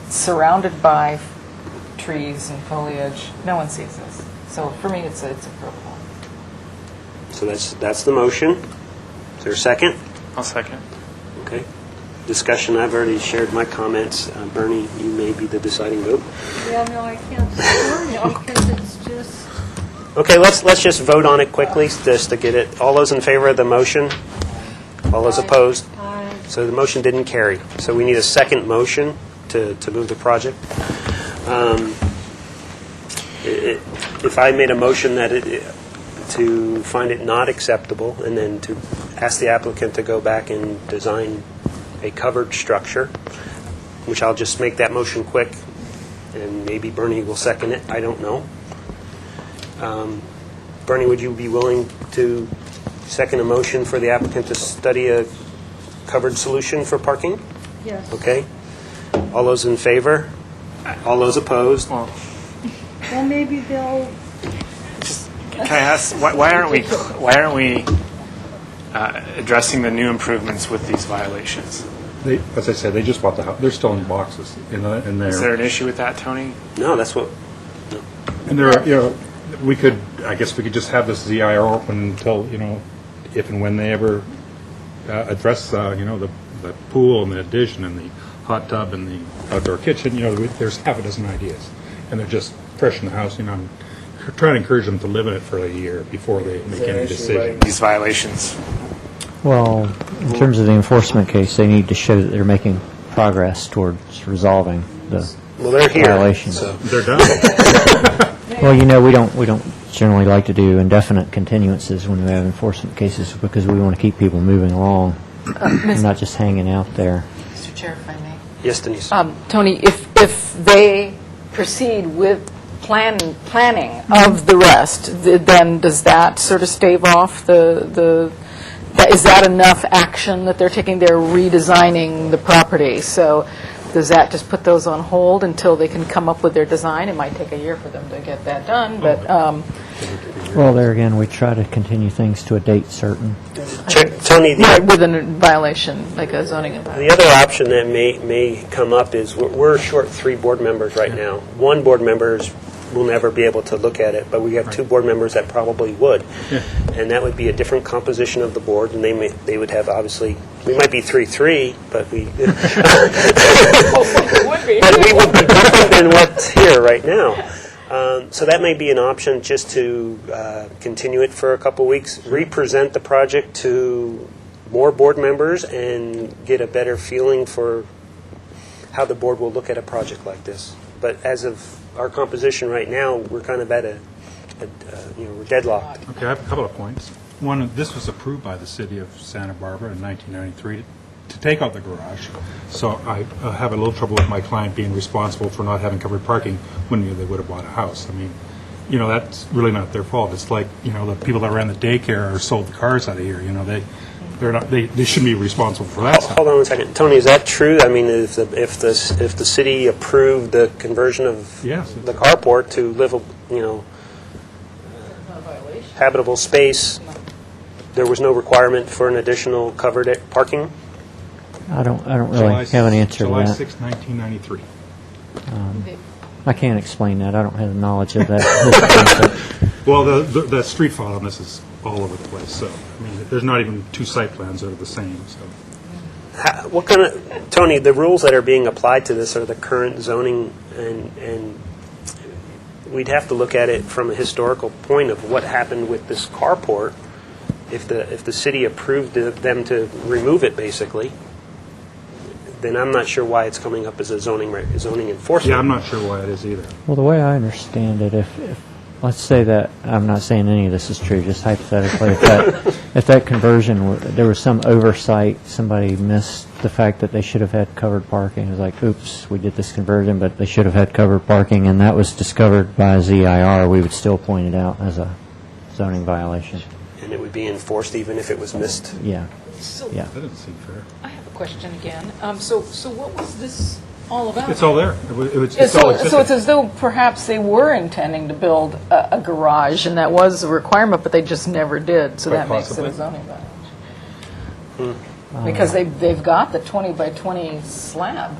surrounded by trees and foliage. No one sees this. So for me, it's approval. So that's the motion. Is there a second? I'll second. Okay. Discussion, I've already shared my comments. Bernie, you may be the deciding vote. Yeah, no, I can't support it because it's just, Okay, let's just vote on it quickly, just to get it. All those in favor of the motion? All those opposed? So the motion didn't carry. So we need a second motion to move the project. If I made a motion that to find it not acceptable and then to ask the applicant to go back and design a covered structure, which I'll just make that motion quick, and maybe Bernie will second it. I don't know. Bernie, would you be willing to second a motion for the applicant to study a covered solution for parking? yes. Okay. All those in favor? All those opposed? Well, maybe they'll. Can I ask why aren't we addressing the new improvements with these violations? As I said, they just bought the house. They're still in boxes in there. Is there an issue with that, Tony? No, that's what, And there are, I guess we could just have this ZIR open until, if and when they ever address, the pool and the addition and the hot tub and the outdoor kitchen. There's half a dozen ideas, and they're just fresh in the house. I'm trying to encourage them to live in it for a year before they make any decision. These violations. Well, in terms of the enforcement case, they need to show that they're making progress towards resolving the they're here, violations. so. They're done. Well, we don't generally like to do indefinite continuances when we have enforcement cases because we want to keep people moving along, and not just hanging out there. Mr. Chair, if I may. Yes, Denise. Tony, if they proceed with planning of the rest, then does that sort of stave off is that enough action that they're taking? They're redesigning the property, so does that just put those on hold until they can come up with their design? It might take a year for them to get that done, but... Well, there again, we try to continue things to a date certain. Tony, with a violation, like a zoning violation. the other option that may come up is we're short 3 board members right now. 1 board member will never be able to look at it, but we have 2 board members that probably would. Yeah. And that would be a different composition of the board, and they would have, obviously, we might be 3-3, but we but we would be different than what's here right now. So that may be an option, just to continue it for a couple weeks, represent the project to more board members, and get a better feeling for how the board will look at a project like this. But as of our composition right now, we're kind of at we're deadlocked. Okay, I have a couple of points. One, this was approved by the city of Santa Barbara in 1993 to take out the garage. So I have a little trouble with my client being responsible for not having covered parking when they would have bought a house. I mean, that's really not their fault. It's like, the people that ran the daycare or sold the cars out of here, they shouldn't be responsible for that stuff. Hold on 1 second. Tony, is that true? I mean, if the city approved the conversion of the carport to habitable space, there was no requirement for an additional covered parking? I don't really have an answer to July that. 6, 1993. I can't explain that. I don't have the knowledge of that. Well, the street file on this is all over the place. So, I mean, there's not even 2 site plans that are the same. So, What kind of, Tony, the rules that are being applied to this are the current zoning, and we'd have to look at it from a historical point of what happened with this carport. If the city approved them to remove it, basically, then I'm not sure why it's coming up as a zoning enforcement. yeah, I'm not sure why it is either. Well, the way I understand it, if let's say that, I'm not saying any of this is true, just hypothetically, if that conversion, there was some oversight, somebody missed the fact that they should have had covered parking. It was like, oops, we did this conversion, but they should have had covered parking, and that was discovered by ZIR, we would still point it out as a zoning violation. And it would be enforced even if it was missed? Yeah. So Yeah. That doesn't seem fair. I have a question again. So what was this all about? It's all there. It's So all it's existing. as though perhaps they were intending to build a garage, and that was a requirement, but they just never did, so Quite that possibly. makes it a zoning violation. Because they've got the 20 by 20 slab.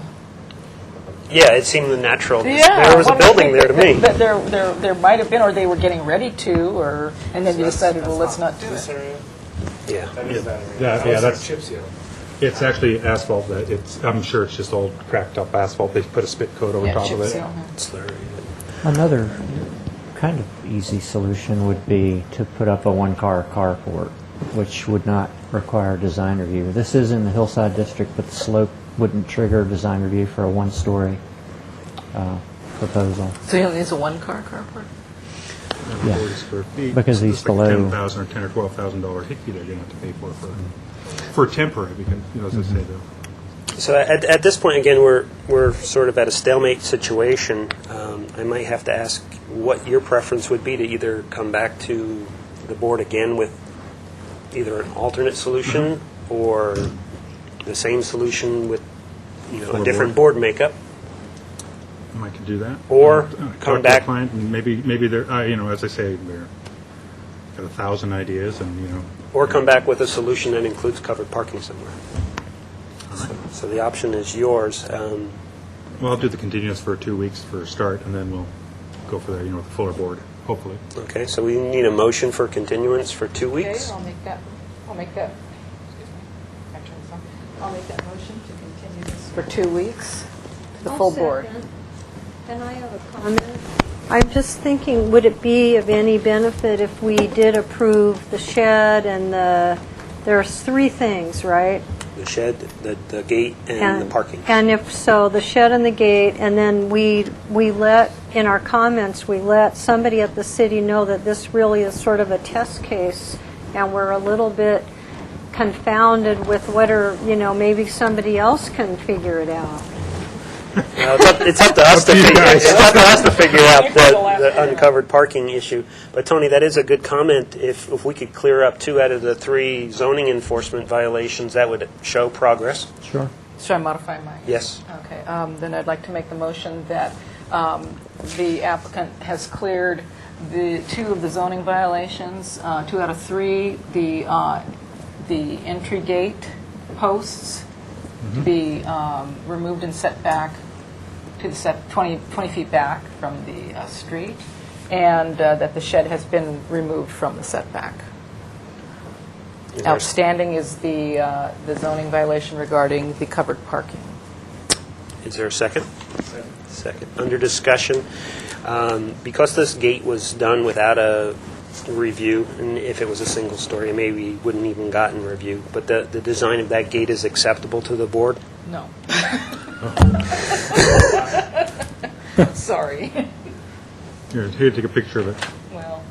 Yeah, it seemed the natural. Yeah, There was a building there to me. But there might have been, or they were getting ready to, and then they decided, well, let's not do it. Yeah. That's it's actually asphalt. I'm sure it's just old cracked up asphalt. They put a spit coat over top of it. Another kind of easy solution would be to put up a one-car carport, which would not require design review. This is in the Hillside District, but the slope wouldn't trigger design review for a one-story proposal. So he only needs a one-car carport? Yeah. 40 square feet. Because he's It's like below- $10,000 or $10,000 or $12,000 hickey they're going to have to pay for temporary, because, as I say, So at this point, again, we're sort of at a stalemate situation. I might have to ask what your preference would be to either come back to the board again with either an alternate solution or the same solution with a different board makeup, I can do that. Or Talk come to the back- client, and maybe they're, as I say, they're got 1,000 ideas, and, Or come back with a solution that includes covered parking somewhere. So the option is yours. Well, I'll do the continuous for 2 weeks for a start, and then we'll go for the, with the fuller board, hopefully. Okay, so we need a motion for continuance for 2 Okay, weeks. I'll make that, excuse me, can I turn this on? I'll make that motion to continue this for 2 weeks to the I'll full board. second. And I have a comment. I'm just thinking, would it be of any benefit if we did approve the shed and there's 3 things, right? The shed, the gate, and the parking. And if so, the shed and the gate, and then we let, in our comments, we let somebody at the city know that this really is sort of a test case, and we're a little bit confounded with whether, maybe somebody else can figure it out. It's up to us to figure out the uncovered parking issue. But Tony, that is a good comment. If we could clear up 2 out of the 3 zoning enforcement violations, that would show progress. Sure. Should I modify my? Yes. Okay, then I'd like to make the motion that the applicant has cleared the 2 of the zoning violations, 2 out of 3, the entry gate posts to be removed and set back to the set 20 feet back from the street, and that the shed has been removed from the setback. Outstanding is the zoning violation regarding the covered parking. Is there a second? Second. Under discussion, because this gate was done without a review, and if it was a single story, maybe we wouldn't even gotten review, but the design of that gate is acceptable to the board? No. Sorry. Here, take a picture of it. Well,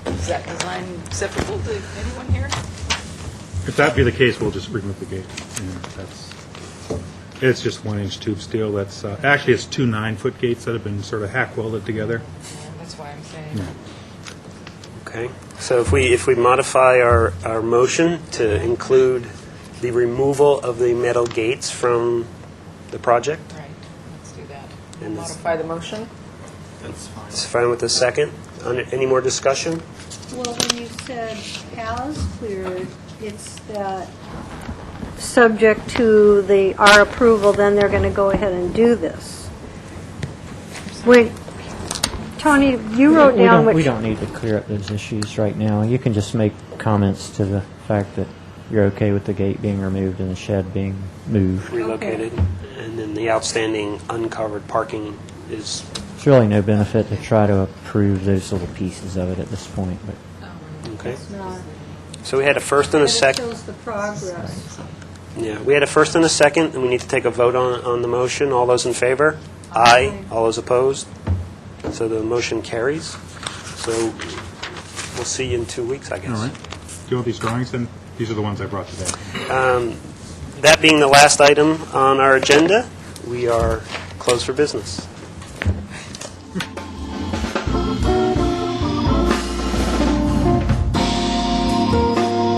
is that design acceptable to anyone here? If that be the case, we'll just remove the gate. It's just 1-inch tube steel. That's actually it's 2 9-foot gates that have been sort of hack welded together. That's why I'm saying. Okay. So if we modify our motion to include the removal of the metal gates from the project? Right, let's do that. And this- Modify the motion? It's fine with the second. Any more discussion? Well, when you said has cleared, it's that subject to our approval, then they're going to go ahead and do this. Wait, Tony, you wrote down what... We don't need to clear up those issues right now. You can just make comments to the fact that you're okay with the gate being removed and the shed being moved. Relocated. And then the outstanding uncovered parking is... There's really no benefit to try to approve those little pieces of it at this point, but Okay. No. So we had a first and a But it second. shows the progress. Yeah, we had a first and a second, and we need to take a vote on the motion. All those in favor? Aye. All those opposed? So the motion carries. So we'll see you in 2 weeks, I guess. All right. Do you want these drawings then? These are the ones I brought today. That being the last item on our agenda, we are closed for business.